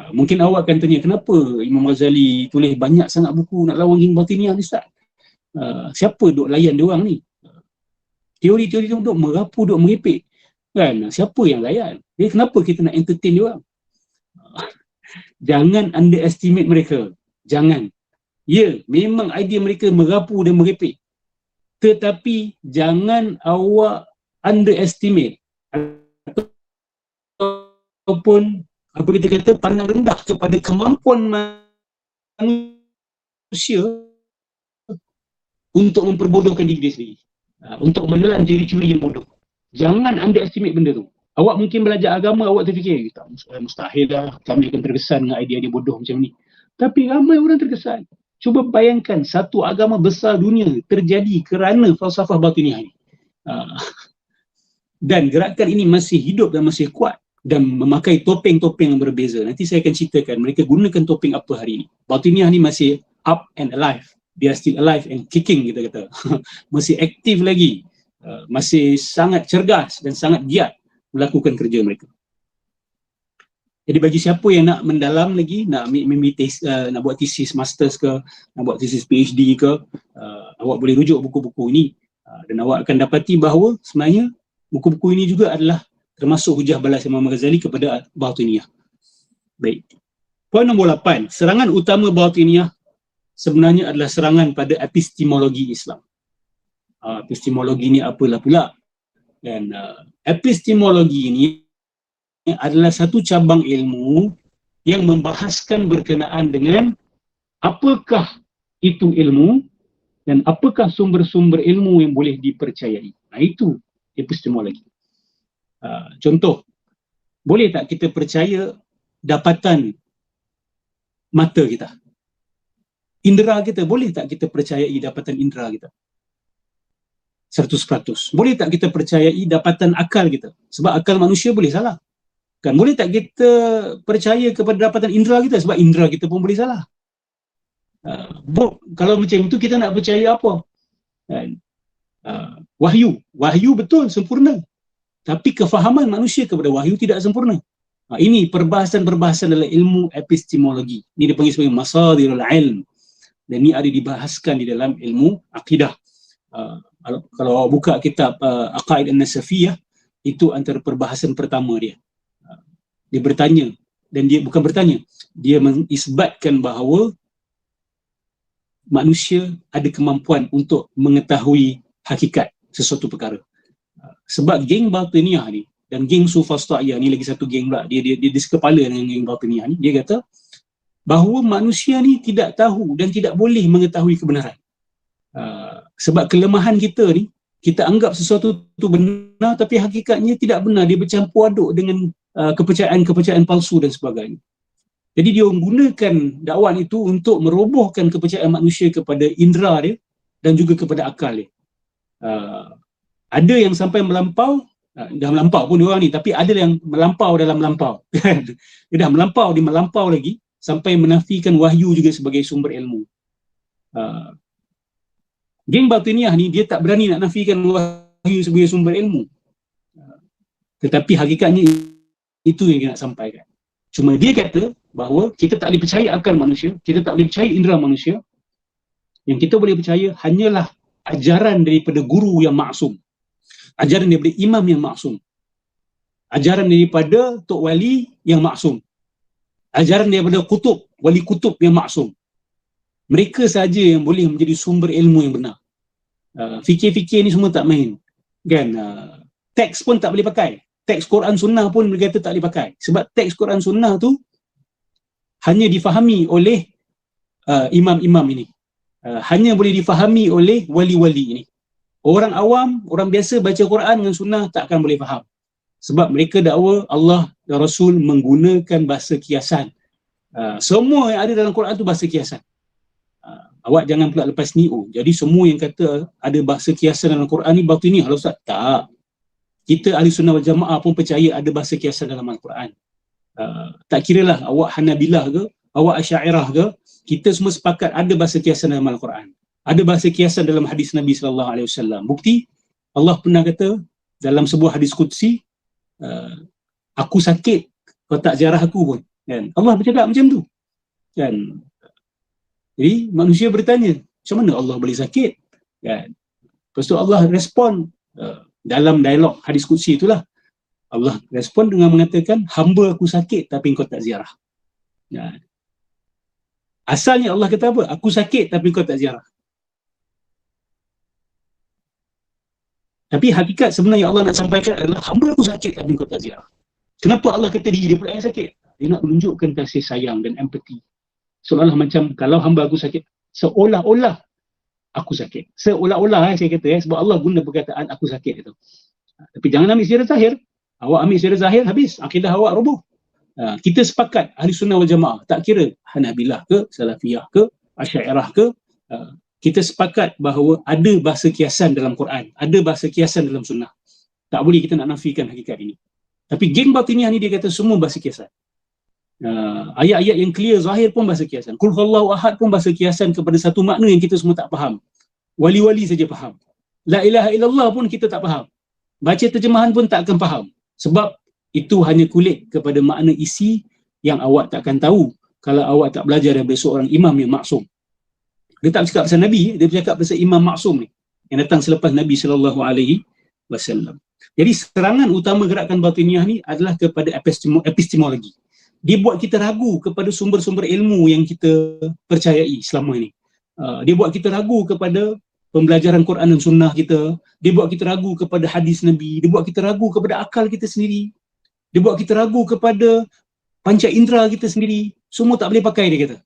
Speaker 1: Mungkin awak akan tanya, kenapa Imam Ghazali tulis banyak sangat buku nak lawan geng Batiniyah ni, Ustaz? Siapa duk layan dia orang ni? Teori-teori tu duk merapu, duk merepek. Kan? Siapa yang layan? Jadi kenapa kita nak entertain dia orang? Jangan underestimate mereka. Jangan. Ya, memang idea mereka merapu dan merepek. Tetapi jangan awak underestimate ataupun apa kita kata pandang rendah kepada kemampuan manusia untuk memperbodohkan diri dia sendiri. Untuk menelan ciri-ciri yang bodoh. Jangan underestimate benda tu. Awak mungkin belajar agama, awak terfikir, tak mustahil lah, kami akan terkesan dengan idea-idea bodoh macam ni. Tapi ramai orang terkesan. Cuba bayangkan satu agama besar dunia terjadi kerana falsafah batiniah ni. Dan gerakan ini masih hidup dan masih kuat dan memakai topeng-topeng yang berbeza. Nanti saya akan ceritakan mereka gunakan topeng apa hari ini. Batiniah ni masih up and alive. They are still alive and kicking, kita kata. Masih aktif lagi. Masih sangat cergas dan sangat giat melakukan kerja mereka. Jadi bagi siapa yang nak mendalam lagi, nak nak buat tesis masters ke, nak buat tesis PhD ke, awak boleh rujuk buku-buku ini dan awak akan dapati bahawa sebenarnya buku-buku ini juga adalah termasuk hujah balas Imam Ghazali kepada Batiniyah. Baik. Poin nombor 8, serangan utama Batiniyah sebenarnya adalah serangan pada epistemologi Islam. Epistemologi ni apalah pula? Dan epistemologi ini adalah satu cabang ilmu yang membahaskan berkenaan dengan apakah itu ilmu dan apakah sumber-sumber ilmu yang boleh dipercayai. Nah, itu epistemologi. Contoh, boleh tak kita percaya dapatan mata kita? Indera kita, boleh tak kita percayai dapatan indera kita? 100%. Boleh tak kita percayai dapatan akal kita? Sebab akal manusia boleh salah. Kan, boleh tak kita percaya kepada dapatan indera kita? Sebab indera kita pun boleh salah. Kalau macam itu kita nak percaya apa? Wahyu betul, sempurna. Tapi kefahaman manusia kepada wahyu tidak sempurna. Ini perbahasan-perbahasan dalam ilmu epistemologi. Ini dipanggil sebagai masadirul ilm. Dan ini ada dibahaskan di dalam ilmu akidah. Kalau awak buka kitab Aqaid An-Nasafiyah, itu antara perbahasan pertama dia. Dia bertanya, dan dia bukan bertanya, dia mengisbatkan bahawa manusia ada kemampuan untuk mengetahui hakikat sesuatu perkara. Sebab geng Batiniyah ni dan geng Sufasta'iyah ni, lagi satu geng pula, dia sekepala dengan geng Batiniyah ni, dia kata bahawa manusia ni tidak tahu dan tidak boleh mengetahui kebenaran. Sebab kelemahan kita ni, kita anggap sesuatu tu benar tapi hakikatnya tidak benar. Dia bercampur aduk dengan kepercayaan-kepercayaan palsu dan sebagainya. Jadi dia menggunakan dakwaan itu untuk merobohkan kepercayaan manusia kepada indera dia dan juga kepada akal dia. Ada yang sampai melampau, dah melampau pun dia orang ni, tapi ada yang melampau dalam melampau. Dia dah melampau, dia melampau lagi sampai menafikan wahyu juga sebagai sumber ilmu. Geng Batiniyah ni dia tak berani nak nafikan wahyu sebagai sumber ilmu. Tetapi hakikatnya itu yang dia nak sampaikan. Cuma dia kata bahawa kita tak boleh percaya akal manusia, kita tak boleh percaya indera manusia. Yang kita boleh percaya hanyalah ajaran daripada guru yang maksum. Ajaran daripada imam yang maksum. Ajaran daripada tok wali yang maksum. Ajaran daripada kutub, wali kutub yang maksum. Mereka saja yang boleh menjadi sumber ilmu yang benar. Fikir-fikir ni semua tak main. Kan? Teks pun tak boleh pakai. Teks Quran Sunnah pun mereka kata tak boleh pakai. Sebab teks Quran Sunnah tu hanya difahami oleh imam-imam ini. Hanya boleh difahami oleh wali-wali ini. Orang awam, orang biasa baca Quran dengan Sunnah tak akan boleh faham. Sebab mereka dakwa Allah dan Rasul menggunakan bahasa kiasan. Semua yang ada dalam Quran tu bahasa kiasan. Awak jangan pula lepas ni, jadi semua yang kata ada bahasa kiasan dalam Quran ni Batiniyah lah Ustaz. Tak. Kita ahli sunnah wal jamaah pun percaya ada bahasa kiasan dalam Al-Quran. Tak kiralah awak Hanabilah ke, awak Asy'ariyah ke, kita semua sepakat ada bahasa kiasan dalam Al-Quran. Ada bahasa kiasan dalam hadis Nabi SAW. Bukti, Allah pernah kata dalam sebuah hadis qudsi, aku sakit, kau tak ziarah aku pun. Kan? Allah bercakap macam tu. Kan? Jadi manusia bertanya, macam mana Allah boleh sakit? Kan? Lepas tu Allah respon dalam dialog hadis qudsi itulah. Allah respon dengan mengatakan, hamba aku sakit tapi kau tak ziarah. Kan? Asalnya Allah kata apa? Aku sakit tapi kau tak ziarah. Tapi hakikat sebenarnya Allah nak sampaikan adalah hamba aku sakit tapi kau tak ziarah. Kenapa Allah kata diri dia pula yang sakit? Dia nak menunjukkan kasih sayang dan empati. Seolah-olah macam kalau hamba aku sakit, Seolah-olah aku sakit. Seolah-olah saya kata sebab Allah guna perkataan aku sakit itu. Tapi jangan ambil secara zahir. Awak ambil secara zahir, habis. Akidah awak roboh. Kita sepakat Ahli Sunnah wal Jamaah. Tak kira Hanabilah ke, Salafiyah ke, Asy'ariyah ke. Kita sepakat bahawa ada bahasa kiasan dalam Quran. Ada bahasa kiasan dalam Sunnah. Tak boleh kita nak nafikan hakikat ini. Tapi geng batiniah ni dia kata semua bahasa kiasan. Ayat-ayat yang clear zahir pun bahasa kiasan. Qul huwallahu ahad pun bahasa kiasan kepada satu makna yang kita semua tak faham. Wali-wali saja faham. La ilaha illallah pun kita tak faham. Baca terjemahan pun tak akan faham. Sebab itu hanya kulit kepada makna isi yang awak tak akan tahu kalau awak tak belajar daripada seorang imam yang maksum. Dia tak bercakap pasal Nabi, dia bercakap pasal imam maksum ni yang datang selepas Nabi SAW. Jadi serangan utama gerakan batiniah ni adalah kepada epistemologi. Dia buat kita ragu kepada sumber-sumber ilmu yang kita percayai selama ini. Dia buat kita ragu kepada pembelajaran Quran dan Sunnah kita. Dia buat kita ragu kepada hadis Nabi. Dia buat kita ragu kepada akal kita sendiri. Dia buat kita ragu kepada panca indera kita sendiri. Semua tak boleh pakai, dia kata.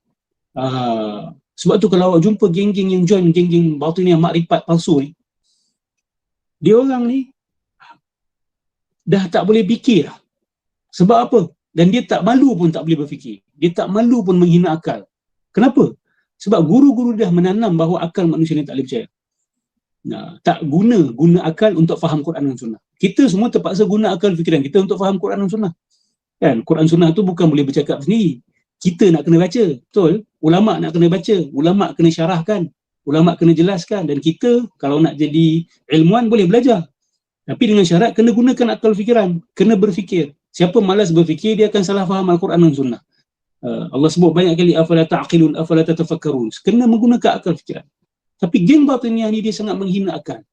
Speaker 1: Sebab tu kalau awak jumpa geng-geng yang join geng-geng batiniah makrifat palsu ni, dia orang ni dah tak boleh fikir lah. Sebab apa? Dan dia tak malu pun tak boleh berfikir. Dia tak malu pun menghina akal. Kenapa? Sebab guru-guru dah menanam bahawa akal manusia ni tak boleh percaya. Tak guna akal untuk faham Quran dan Sunnah. Kita semua terpaksa guna akal fikiran kita untuk faham Quran dan Sunnah. Kan? Quran Sunnah tu bukan boleh bercakap sendiri. Kita nak kena baca. Betul? Ulama' nak kena baca. Ulama' kena syarahkan. Ulama' kena jelaskan. Dan kita kalau nak jadi ilmuwan boleh belajar. Tapi dengan syarat kena gunakan akal fikiran. Kena berfikir. Siapa malas berfikir, dia akan salah faham Al-Quran dan Sunnah. Allah sebut banyak kali afala ta'qilun, afala tatafakkarun. Kena menggunakan akal fikiran. Tapi geng batiniah ni dia sangat menghina akal.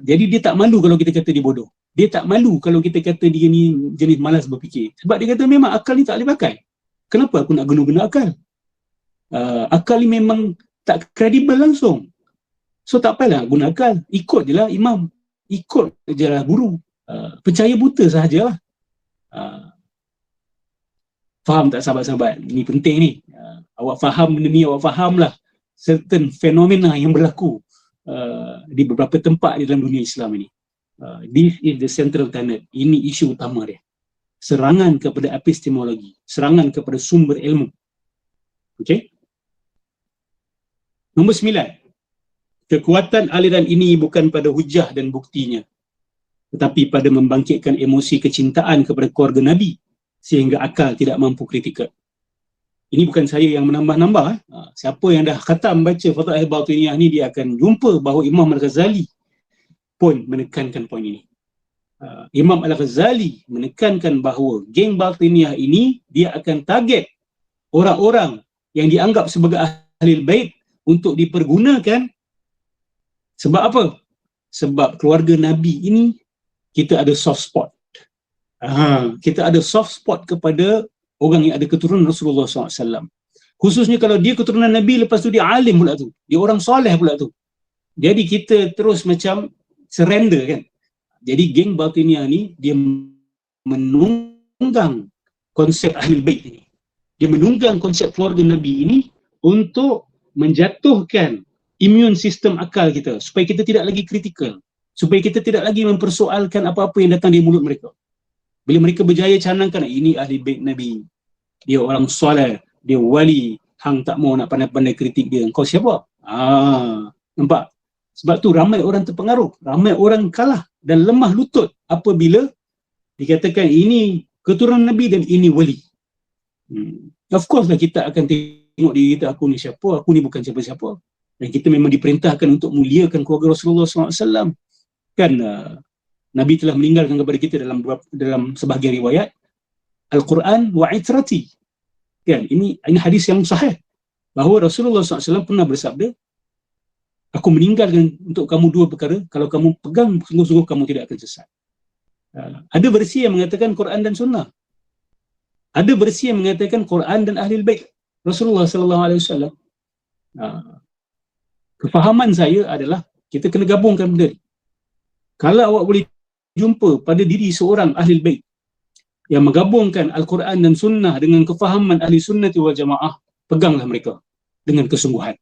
Speaker 1: Jadi dia tak malu kalau kita kata dia bodoh. Dia tak malu kalau kita kata dia ni jenis malas berfikir. Sebab dia kata memang akal ni tak boleh pakai. Kenapa aku nak guna akal? Akal ni memang tak kredibel langsung. So tak payahlah guna akal. Ikut je lah imam. Ikut je lah guru. Percaya buta sahajalah. Faham tak sahabat-sahabat? Ini penting ni. Awak faham benda ni, awak fahamlah certain fenomena yang berlaku di beberapa tempat di dalam dunia Islam ini. This is the central tenet. Ini isu utama dia. Serangan kepada epistemologi. Serangan kepada sumber ilmu. Okey? Nombor 9. Kekuatan aliran ini bukan pada hujah dan buktinya, tetapi pada membangkitkan emosi kecintaan kepada keluarga Nabi sehingga akal tidak mampu kritikal. Ini bukan saya yang menambah-nambah. Siapa yang dah khatam baca Fathul Batiniyah ni, dia akan jumpa bahawa Imam Al-Ghazali pun menekankan poin ini. Imam Al-Ghazali menekankan bahawa geng Batiniyah ini dia akan target orang-orang yang dianggap sebagai Ahlul Bait untuk dipergunakan. Sebab apa? Sebab keluarga Nabi ini kita ada soft spot. Kita ada soft spot kepada orang yang ada keturunan Rasulullah SAW. Khususnya kalau dia keturunan Nabi, lepas tu dia alim pula tu. Dia orang soleh pula tu. Jadi kita terus macam surrender kan. Jadi geng Batiniyah ni dia menunggang konsep Ahlul Bait ini. Dia menunggang konsep keluarga Nabi ini untuk menjatuhkan immune sistem akal kita supaya kita tidak lagi kritikal, supaya kita tidak lagi mempersoalkan apa-apa yang datang dari mulut mereka. Bila mereka berjaya canangkan ini ahli bait Nabi, dia orang soleh, dia wali, hang tak mau nak pandai-pandai kritik dia, engkau siapa? Nampak? Sebab tu ramai orang terpengaruh, ramai orang kalah dan lemah lutut apabila dikatakan ini keturunan Nabi dan ini wali. Of course lah kita akan tengok diri kita, aku ni siapa, aku ni bukan siapa-siapa. Dan kita memang diperintahkan untuk muliakan keluarga Rasulullah SAW. Kan Nabi telah meninggalkan kepada kita dalam sebahagian riwayat Al-Quran wa itrati. Kan, ini hadis yang sahih bahawa Rasulullah SAW pernah bersabda, aku meninggalkan untuk kamu dua perkara, kalau kamu pegang sungguh-sungguh kamu tidak akan sesat. Ada versi yang mengatakan Quran dan Sunnah. Ada versi yang mengatakan Quran dan Ahlul Bait Rasulullah SAW. Kefahaman saya adalah kita kena gabungkan benda ni. Kalau awak boleh jumpa pada diri seorang Ahlul Bait yang menggabungkan Al-Quran dan Sunnah dengan kefahaman Ahli Sunnah wal Jamaah, peganglah mereka. dengan kesungguhan.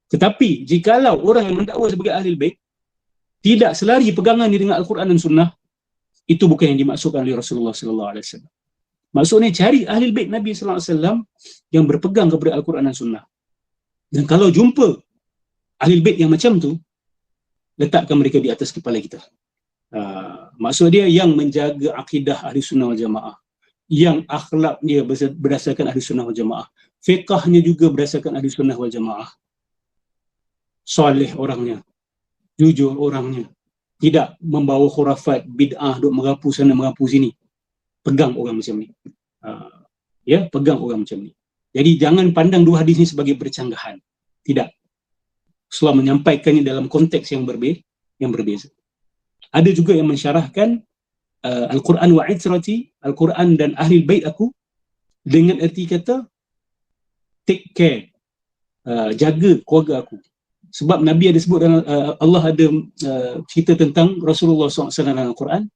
Speaker 1: Tetapi jikalau orang yang mendakwa sebagai ahli bait tidak selari pegangan dengan Al-Quran dan Sunnah, itu bukan yang dimaksudkan oleh Rasulullah sallallahu alaihi wasallam. Maksudnya cari ahli bait Nabi sallallahu alaihi wasallam yang berpegang kepada Al-Quran dan Sunnah. Dan kalau jumpa ahli bait yang macam tu, letakkan mereka di atas kepala kita. Maksud dia yang menjaga akidah ahli sunnah wal jamaah, yang akhlak dia berdasarkan ahli sunnah wal jamaah, fiqahnya juga berdasarkan ahli sunnah wal jamaah, soleh orangnya, jujur orangnya, tidak membawa khurafat, bid'ah, duk merapu sana merapu sini. Pegang orang macam ni. Pegang orang macam ni. Jadi jangan pandang dua hadis ni sebagai bercanggahan. Tidak. Rasulullah menyampaikannya dalam konteks yang berbeza. Ada juga yang mensyarahkan Al-Quran wa itrati, Al-Quran dan ahli bait aku, dengan erti kata take care, jaga keluarga aku. Sebab Nabi ada sebut dalam Allah ada cerita tentang Rasulullah SAW dalam Al-Quran.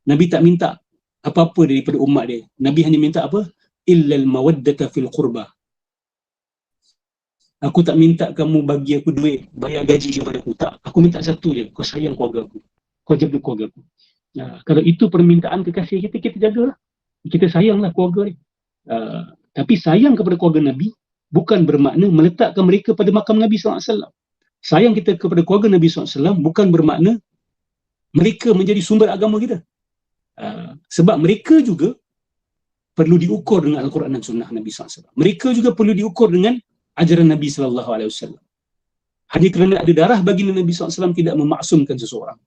Speaker 1: Nabi tak minta apa-apa daripada umat dia. Nabi hanya minta apa? Illal mawaddata fil qurba. Aku tak minta kamu bagi aku duit, bayar gaji kepada aku. Tak. Aku minta satu je. Kau sayang keluarga aku. Kau jaga keluarga aku. Kalau itu permintaan kekasih kita, kita jagalah. Kita sayanglah keluarga ni. Tapi sayang kepada keluarga Nabi bukan bermakna meletakkan mereka pada makam Nabi SAW. Sayang kita kepada keluarga Nabi SAW bukan bermakna mereka menjadi sumber agama kita. Sebab mereka juga perlu diukur dengan Al-Quran dan Sunnah Nabi SAW. Mereka juga perlu diukur dengan ajaran Nabi SAW. Hanya kerana ada darah baginda Nabi SAW tidak memaksumkan seseorang.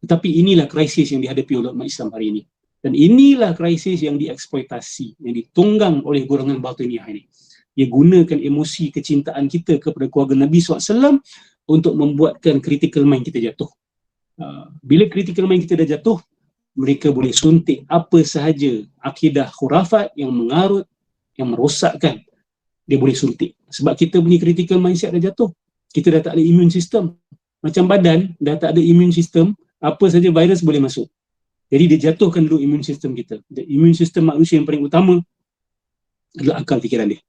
Speaker 1: Tetapi inilah krisis yang dihadapi oleh umat Islam hari ini. Dan inilah krisis yang dieksploitasi, yang ditunggang oleh golongan batiniyah ini. Dia gunakan emosi kecintaan kita kepada keluarga Nabi SAW untuk membuatkan critical mind kita jatuh. Bila critical mind kita dah jatuh, mereka boleh suntik apa sahaja akidah khurafat yang mengarut, yang merosakkan, dia boleh suntik. Sebab kita punya critical mindset dah jatuh. Kita dah tak ada immune system. Macam badan dah tak ada immune system, apa saja virus boleh masuk. Jadi dia jatuhkan dulu immune system kita. The immune system manusia yang paling utama adalah akal fikiran dia.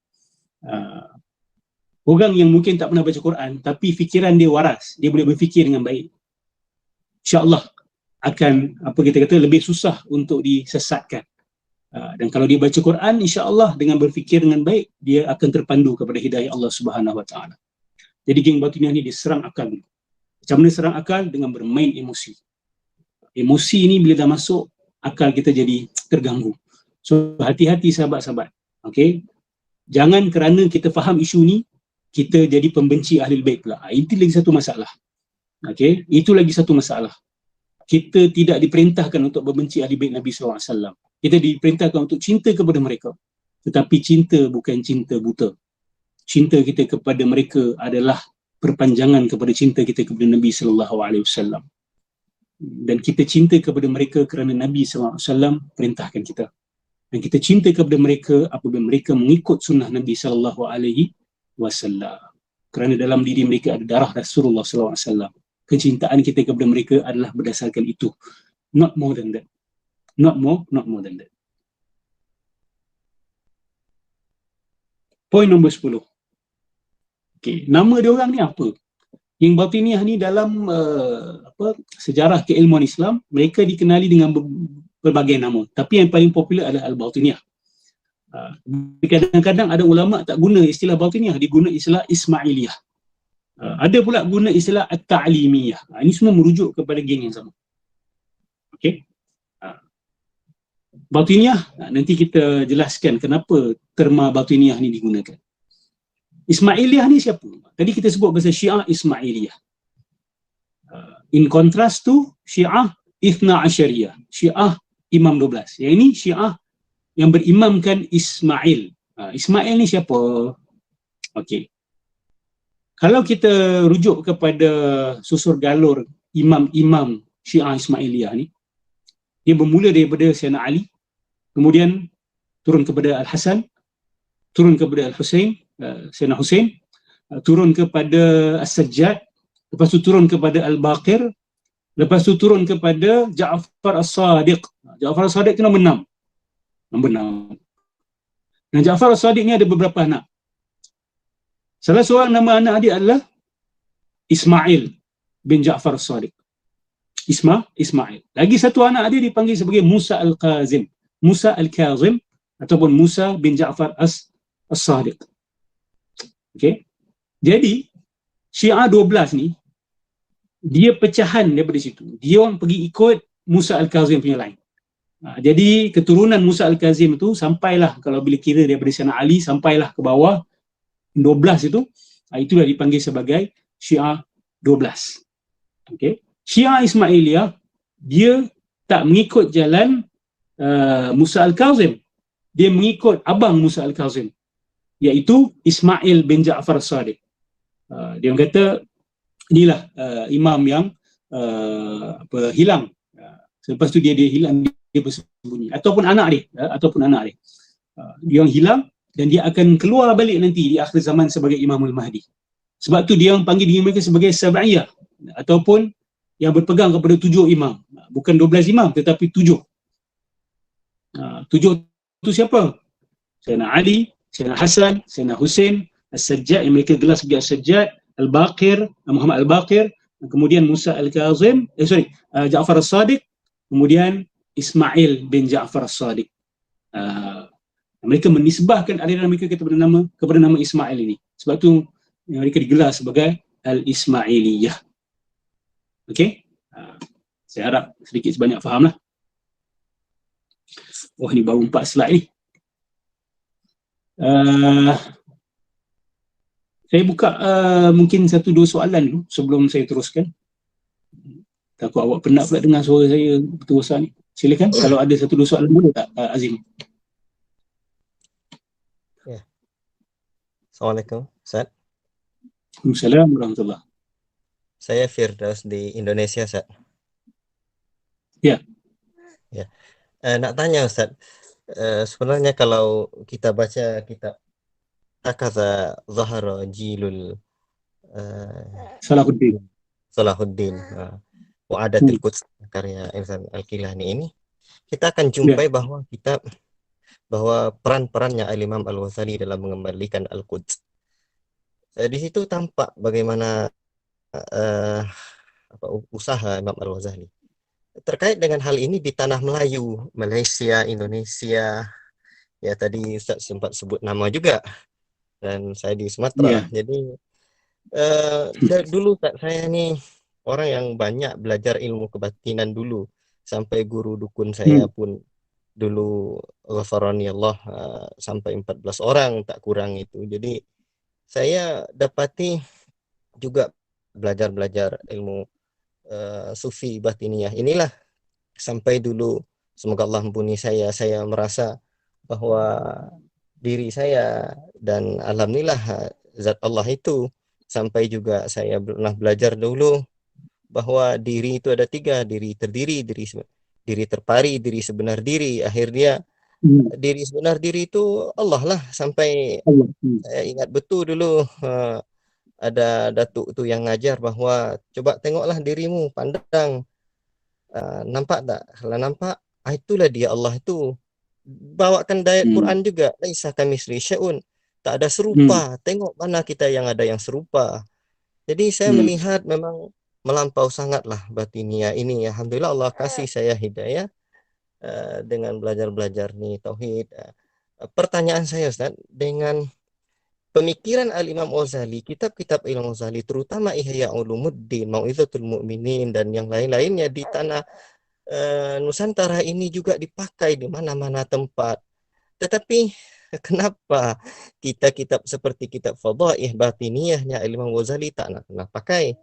Speaker 1: Orang yang mungkin tak pernah baca Quran tapi fikiran dia waras, dia boleh berfikir dengan baik, InsyaAllah akan lebih susah untuk disesatkan. Dan kalau dia baca Quran, insya-Allah dengan berfikir dengan baik, dia akan terpandu kepada hidayah Allah Subhanahu Wa Taala. Jadi geng batiniyah ni diserang akal. Macam mana serang akal? Dengan bermain emosi. Emosi ni bila dah masuk, akal kita jadi terganggu. So hati-hati sahabat-sahabat. Okay? Jangan kerana kita faham isu ni, kita jadi pembenci ahli bait pula. Itu lagi satu masalah. Okay? Itu lagi satu masalah. Kita tidak diperintahkan untuk membenci ahli bait Nabi SAW. Kita diperintahkan untuk cinta kepada mereka. Tetapi cinta bukan cinta buta. Cinta kita kepada mereka adalah perpanjangan kepada cinta kita kepada Nabi SAW. Dan kita cinta kepada mereka kerana Nabi SAW perintahkan kita. Dan kita cinta kepada mereka apabila mereka mengikut sunnah Nabi SAW. Kerana dalam diri mereka ada darah Rasulullah SAW. Kecintaan kita kepada mereka adalah berdasarkan itu. Not more than that. Not more than that. Poin nombor 10. Okay, nama dia orang ni apa? Yang batiniyah ni dalam sejarah keilmuan Islam, mereka dikenali dengan berbagai nama. Tapi yang paling popular adalah Al-Batiniyah. Kadang-kadang ada ulama tak guna istilah Batiniyah, dia guna istilah Ismailiyah. Ada pula guna istilah At-Ta'limiyah. Ini semua merujuk kepada geng yang sama. Okey. Batiniyah, nanti kita jelaskan kenapa terma Batiniyah ni digunakan. Ismailiyah ni siapa? Tadi kita sebut bahasa Syiah Ismailiyah. In contrast to Syiah Ithna Asyariyah. Syiah Imam 12. Yang ini Syiah yang berimamkan Ismail. Ismail ni siapa? Okey. Kalau kita rujuk kepada susur galur imam-imam Syiah Ismailiyah ni, dia bermula daripada Sayyidina Ali, kemudian turun kepada Al-Hasan, turun kepada Al-Husain, Sayyidina Husain, turun kepada As-Sajjad, lepas tu turun kepada Al-Baqir, lepas tu turun kepada Ja'far As-Sadiq. Ja'far As-Sadiq tu nombor 6. Nombor 6. Dan Ja'far As-Sadiq ni ada beberapa anak. Salah seorang nama anak dia adalah Ismail bin Ja'far As-Sadiq. Ismail. Lagi satu anak dia dipanggil sebagai Musa Al-Kazim. Musa Al-Kazim ataupun Musa bin Ja'far As-Sadiq. Okey. Jadi Syiah 12 ni dia pecahan daripada situ. Dia orang pergi ikut Musa Al-Kazim punya line. Jadi keturunan Musa Al-Kazim itu sampailah, kalau bila kira daripada Sayyidina Ali sampailah ke bawah 12 itu, itulah dipanggil sebagai Syiah 12. Okey. Syiah Ismailiyah dia tak mengikut jalan Musa Al-Kazim. Dia mengikut abang Musa Al-Kazim, iaitu Ismail bin Ja'far As-Sadiq. Dia kata inilah imam yang hilang. Selepas tu dia hilang, dia bersembunyi, ataupun anak dia, dia orang hilang dan dia akan keluar balik nanti di akhir zaman sebagai Imamul Mahdi. Sebab tu dia orang panggil diri mereka sebagai Sab'iyah, ataupun yang berpegang kepada 7 imam. Bukan 12 imam tetapi 7. 7 tu siapa? Sayyidina Ali, Sayyidina Hasan, Sayyidina Hussein, As-Sajjad yang mereka gelar sebagai As-Sajjad, Al-Baqir, Muhammad Al-Baqir, kemudian Musa Al-Kazim, Ja'far As-Sadiq, kemudian Ismail bin Ja'far As-Sadiq. Mereka menisbahkan aliran mereka kepada nama Ismail ini. Sebab tu mereka digelar sebagai Al-Ismailiyah. Okey? Saya harap sedikit sebanyak fahamlah. Oh, ni baru 4 slide ni. Saya buka mungkin 1-2 soalan dulu sebelum saya teruskan. Takut awak penat pula dengar suara saya berterusan ni. Silakan, kalau ada 1-2 soalan boleh tak, Azim?
Speaker 7: Ya. Assalamualaikum, Ustaz.
Speaker 1: Waalaikumsalam warahmatullahi.
Speaker 7: Saya Firdaus di Indonesia, Ustaz.
Speaker 1: Ya.
Speaker 7: Ya. Nak tanya, Ustaz. Sebenarnya kalau kita baca kitab Hakaza Zahara Jilul Salahuddin Wa'adatul Quds karya Ihsan Al-Kilani ini, kita akan jumpai bahwa peran-perannya Al-Imam Al-Ghazali dalam mengembalikan Al-Quds. Di situ tampak bagaimana usaha Imam Al-Ghazali terkait dengan hal ini di tanah Melayu, Malaysia, Indonesia. Ya, tadi Ustaz sempat sebut nama juga, dan saya di Sumatera. Jadi dulu Ustaz, saya ni orang yang banyak belajar ilmu kebatinan dulu, sampai guru dukun saya pun dulu ghafarani Allah sampai 14 orang tak kurang itu. Jadi saya dapati juga belajar ilmu sufi batiniyah inilah, sampai dulu semoga Allah ampuni saya merasa bahwa diri saya, dan alhamdulillah zat Allah itu, sampai juga saya pernah belajar dulu bahwa diri itu ada 3, diri terdiri, diri terpari, diri sebenar diri. Akhirnya diri sebenar diri itu Allah lah. Sampai saya ingat betul dulu ada datuk tu yang ngajar bahwa coba tengoklah dirimu, pandang, nampak tak? Kalau nampak, itulah dia Allah itu. Bawakan ayat Quran juga, laisa kamitslihi syai'un, tak ada serupa. Tengok mana kita yang ada yang serupa. Jadi saya melihat memang melampau sangatlah batiniyah ini. Alhamdulillah Allah kasih saya hidayah dengan belajar ni tauhid. Pertanyaan saya, Ustaz, dengan pemikiran Al-Imam Ghazali, kitab-kitab Imam Ghazali, terutama Ihya Ulumuddin, Mau'izatul Mu'minin, dan yang lain-lainnya di tanah Nusantara ini juga dipakai di mana-mana tempat. Tetapi kenapa kitab seperti kitab Fadhaih Batiniyahnya Imam Ghazali tak nak pakai,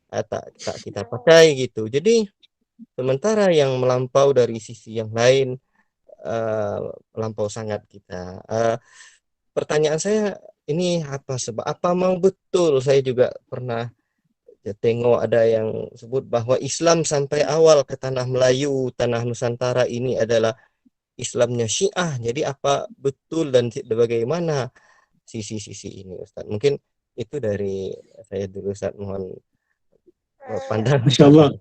Speaker 7: tak kita pakai gitu. Jadi sementara yang melampau dari sisi yang lain melampau sangat kita. Pertanyaan saya ini apa mau betul? Saya juga pernah tengok ada yang sebut bahwa Islam sampai awal ke tanah Melayu, tanah Nusantara ini adalah Islamnya Syiah. Jadi apa betul dan bagaimana sisi-sisi ini, Ustaz? Mungkin itu dari saya dulu, Ustaz. Mohon pandang.
Speaker 1: Masya-Allah.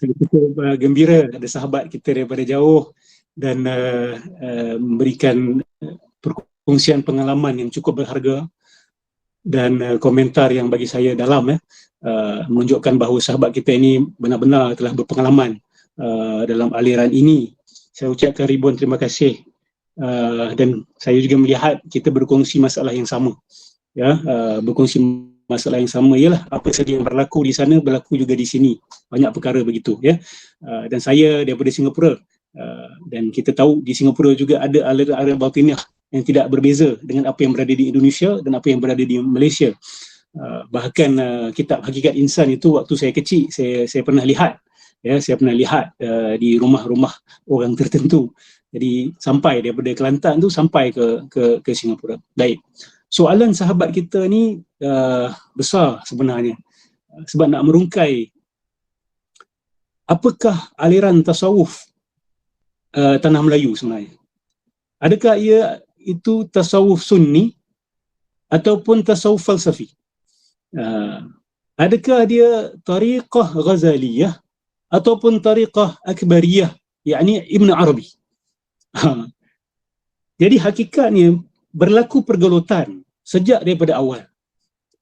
Speaker 1: Cukup gembira ada sahabat kita daripada jauh dan memberikan perkongsian pengalaman yang cukup berharga. dan komentar yang bagi saya dalam menunjukkan bahawa sahabat kita ini benar-benar telah berpengalaman dalam aliran ini. Saya ucapkan ribuan terima kasih, dan saya juga melihat kita berkongsi masalah yang sama, berkongsi masalah yang sama, ialah apa saja yang berlaku di sana berlaku juga di sini, banyak perkara begitu, dan saya daripada Singapura, dan kita tahu di Singapura juga ada aliran batiniah yang tidak berbeza dengan apa yang berada di Indonesia dan apa yang berada di Malaysia. Bahkan kitab Hakikat Insan itu waktu saya kecil saya pernah lihat, saya pernah lihat di rumah-rumah orang tertentu. Jadi sampai daripada Kelantan tu sampai ke Singapura. Baik. Soalan sahabat kita ni besar sebenarnya, sebab nak merungkai apakah aliran tasawuf tanah Melayu sebenarnya. Adakah ia itu tasawuf sunni ataupun tasawuf falsafi? Adakah dia tariqah Ghazaliyah ataupun tariqah Akbariyah, yakni Ibn Arabi? Jadi hakikatnya berlaku pergolutan sejak daripada awal.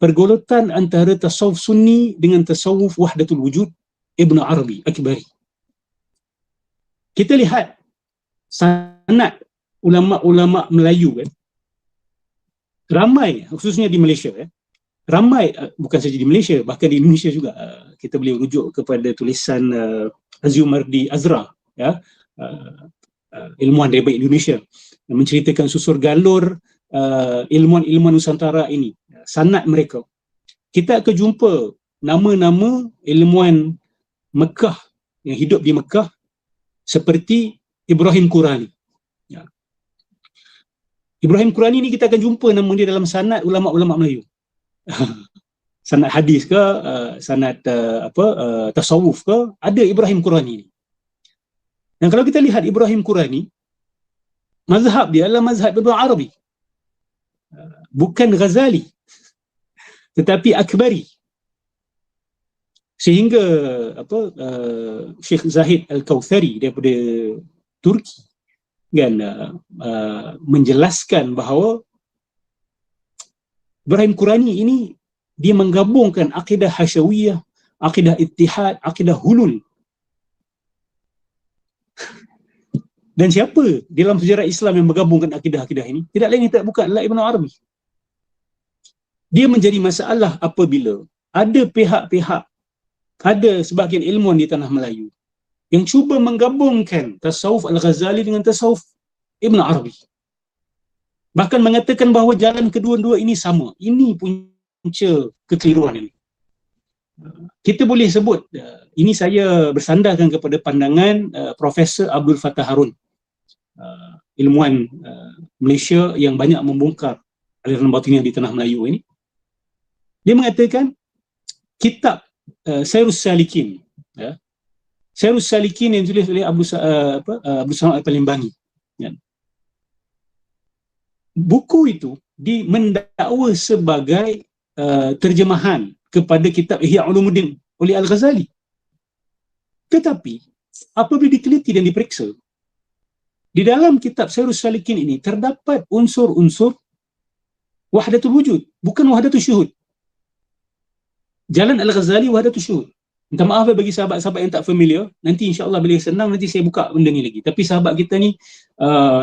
Speaker 1: Pergolutan antara tasawuf sunni dengan tasawuf wahdatul wujud Ibn Arabi Akbari. Kita lihat sanad ulama-ulama Melayu ramai, khususnya di Malaysia, ramai, bukan saja di Malaysia, bahkan di Indonesia juga. Kita boleh rujuk kepada tulisan Azumardi Azra, ilmuwan daripada Indonesia, yang menceritakan susur galur ilmuwan-ilmuwan Nusantara ini, sanad mereka. Kita akan jumpa nama-nama ilmuwan Mekah yang hidup di Mekah seperti Ibrahim Qurani. Ibrahim Qurani ni kita akan jumpa nama dia dalam sanad ulama-ulama Melayu. Sanad hadis ke, sanad tasawuf ke, ada Ibrahim Qurani ni. Dan kalau kita lihat Ibrahim Qurani, mazhab dia adalah mazhab Ibn Arabi, bukan Ghazali, tetapi Akbari. Sehingga Syekh Zahid Al-Kautsari daripada Turki menjelaskan bahawa Ibrahim Qurani ini dia menggabungkan akidah Hasyawiyah, akidah Ittihad, akidah Hulul. Dan siapa dalam sejarah Islam yang menggabungkan akidah-akidah ini? Tidak lain tidak bukan adalah Ibn Arabi. Dia menjadi masalah apabila ada pihak-pihak, ada sebahagian ilmuwan di tanah Melayu yang cuba menggabungkan tasawuf Al-Ghazali dengan tasawuf Ibn Arabi. Bahkan mengatakan bahawa jalan kedua-dua ini sama. Ini punca kekeliruan ini. Kita boleh sebut, ini saya bersandarkan kepada pandangan Profesor Abdul Fattah Harun, ilmuwan Malaysia yang banyak membongkar aliran batiniah di tanah Melayu ini. Dia mengatakan kitab Sairus Salikin, Sairus Salikin yang ditulis oleh Abdul Samad Al-Palimbangi, buku itu mendakwa sebagai terjemahan kepada kitab Ihya Ulumuddin oleh Al-Ghazali. Tetapi apabila diteliti dan diperiksa, di dalam kitab Sairus Salikin ini terdapat unsur-unsur wahdatul wujud, bukan wahdatul syuhud. Jalan Al-Ghazali wahdatul syuhud. Minta maaf bagi sahabat-sahabat yang tak familiar, nanti insya-Allah bila senang nanti saya buka benda ni lagi. Tapi sahabat kita ni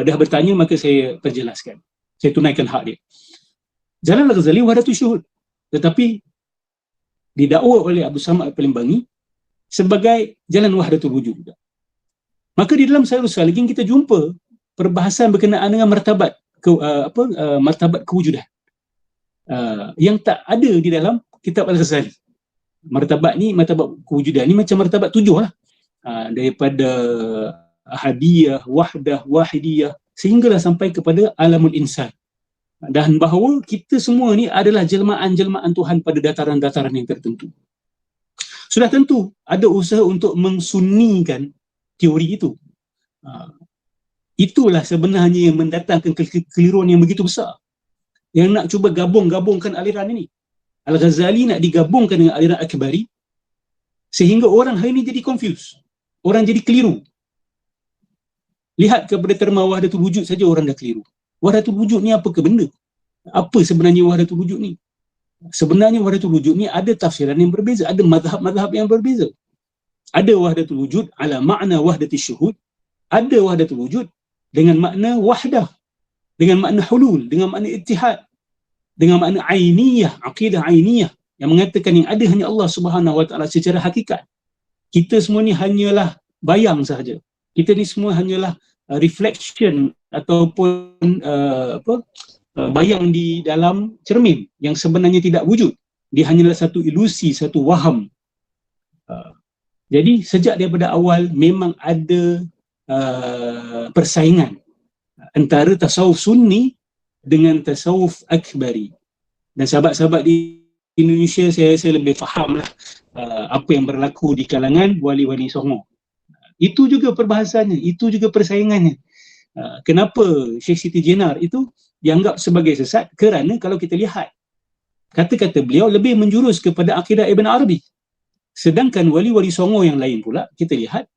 Speaker 1: dah bertanya, maka saya perjelaskan. Saya tunaikan hak dia. Jalan Al-Ghazali wahdatul syuhud, tetapi didakwa oleh Abdul Samad Al-Palimbangi sebagai jalan wahdatul wujud juga. Maka di dalam Sairus Salikin kita jumpa perbahasan berkenaan dengan martabat martabat kewujudan yang tak ada di dalam kitab Al-Ghazali. Martabat kewujudan ni macam martabat 7 lah, daripada ahadiyah, wahdah, wahidiyah, sehinggalah sampai kepada alamul insan. Dan bahawa kita semua ni adalah jelmaan-jelmaan Tuhan pada dataran-dataran yang tertentu. Sudah tentu ada usaha untuk mengsunnikan teori itu. Itulah sebenarnya yang mendatangkan kekeliruan yang begitu besar, yang nak cuba gabungkan aliran ini. Al-Ghazali nak digabungkan dengan aliran Akbari, sehingga orang hari ini jadi confused, orang jadi keliru. Lihat kepada terma wahdatul wujud saja orang dah keliru. Wahdatul wujud ni apa ke benda? Apa sebenarnya wahdatul wujud ni? Sebenarnya wahdatul wujud ni ada tafsiran yang berbeza, ada mazhab-mazhab yang berbeza. Ada wahdatul wujud ala makna wahdatul syuhud, ada wahdatul wujud dengan makna wahdah, dengan makna hulul, dengan makna ittihad, dengan makna ainiyah, akidah ainiyah yang mengatakan yang ada hanya Allah Subhanahu Wa Taala secara hakikat. Kita semua ni hanyalah bayang sahaja. Kita ni semua hanyalah reflection ataupun bayang di dalam cermin yang sebenarnya tidak wujud. Dia hanyalah satu ilusi, satu waham. Jadi sejak daripada awal memang ada persaingan antara tasawuf sunni dengan tasawuf akbari. Dan sahabat-sahabat di Indonesia saya lebih faham lah apa yang berlaku di kalangan wali-wali Songo. Itu juga perbahasannya, itu juga persaingannya. Kenapa Syekh Siti Jenar itu dianggap sebagai sesat? Kerana kalau kita lihat kata-kata beliau lebih menjurus kepada akidah Ibn Arabi. Sedangkan wali-wali Songo yang lain pula kita lihat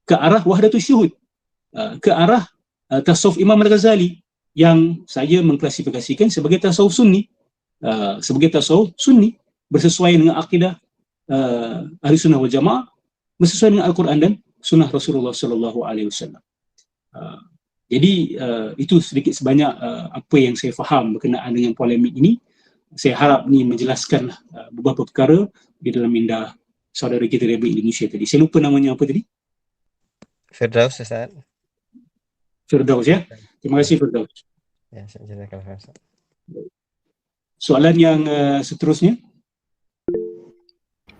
Speaker 1: ke arah wahdatul syuhud, ke arah tasawuf Imam Al-Ghazali yang saya mengklasifikasikan sebagai tasawuf sunni, bersesuaian dengan akidah Ahli Sunnah wal Jamaah, bersesuaian dengan Al-Quran dan Sunnah Rasulullah Sallallahu Alaihi Wasallam. Jadi itu sedikit sebanyak apa yang saya faham berkenaan dengan polemik ini. Saya harap ni menjelaskan beberapa perkara di dalam minda saudara kita dari Indonesia tadi. Saya lupa namanya apa tadi?
Speaker 7: Firdaus, Ustaz.
Speaker 1: Firdaus, ya. Terima kasih Firdaus.
Speaker 7: Ya, jazakallah Ustaz.
Speaker 1: Soalan yang seterusnya.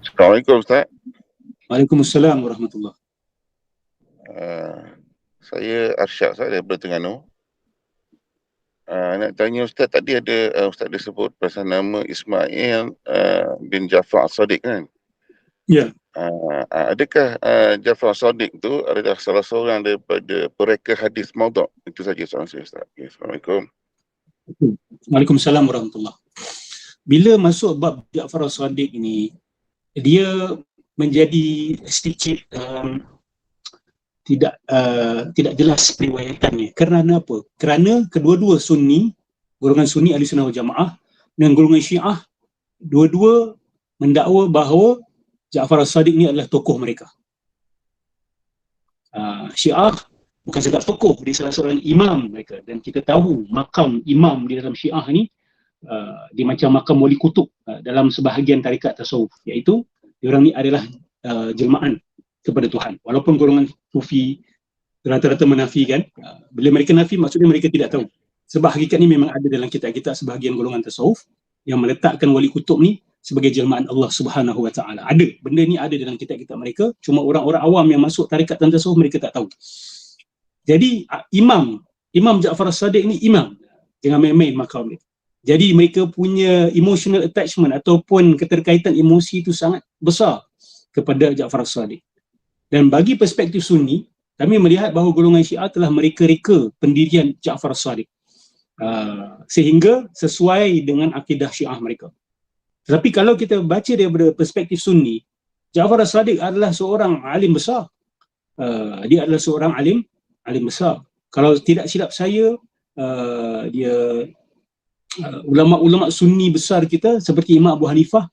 Speaker 8: Assalamualaikum Ustaz.
Speaker 1: Waalaikumsalam warahmatullahi.
Speaker 8: Saya Arsyad Ustaz daripada Terengganu. Nak tanya Ustaz, tadi ada Ustaz ada sebut pasal nama Ismail bin Jafar As-Sadiq kan?
Speaker 1: Ya.
Speaker 8: Adakah Jafar As-Sadiq tu adalah salah seorang daripada pereka hadis maudhu'? Itu saja soalan saya Ustaz. Okay, Assalamualaikum.
Speaker 1: Waalaikumsalam warahmatullahi. Bila masuk bab Ja'far As-Sadiq ini, dia menjadi sedikit tidak jelas periwayatannya. Kerana apa? Kerana kedua-dua Sunni, golongan Sunni Ahli Sunnah wal Jamaah dan golongan Syiah, dua-dua mendakwa bahawa Ja'far As-Sadiq ni adalah tokoh mereka. Syiah bukan sekadar tokoh, dia salah seorang imam mereka, dan kita tahu makam imam di dalam Syiah ni dia macam makam wali kutub dalam sebahagian tarikat tasawuf, iaitu diorang ni adalah jelmaan kepada Tuhan. Walaupun golongan Sufi rata-rata menafikan, bila mereka nafi maksudnya mereka tidak tahu. Sebab hakikat ni memang ada dalam kitab-kitab sebahagian golongan tasawuf yang meletakkan wali kutub ni sebagai jelmaan Allah Subhanahu Wa Taala. Ada, benda ni ada dalam kitab-kitab mereka, cuma orang-orang awam yang masuk tarikat dan tasawuf mereka tak tahu. Jadi Imam Ja'far As-Sadiq ni imam, jangan main-main makam ni. Jadi mereka punya emotional attachment ataupun keterkaitan emosi itu sangat besar kepada Ja'far As-Sadiq. Dan bagi perspektif Sunni, kami melihat bahawa golongan Syiah telah mereka-reka pendirian Ja'far As-Sadiq sehingga sesuai dengan akidah Syiah mereka. Tetapi kalau kita baca daripada perspektif Sunni, Ja'far As-Sadiq adalah seorang alim besar. Dia adalah seorang alim besar. Kalau tidak silap saya, dia ulama-ulama Sunni besar kita seperti Imam Abu Hanifah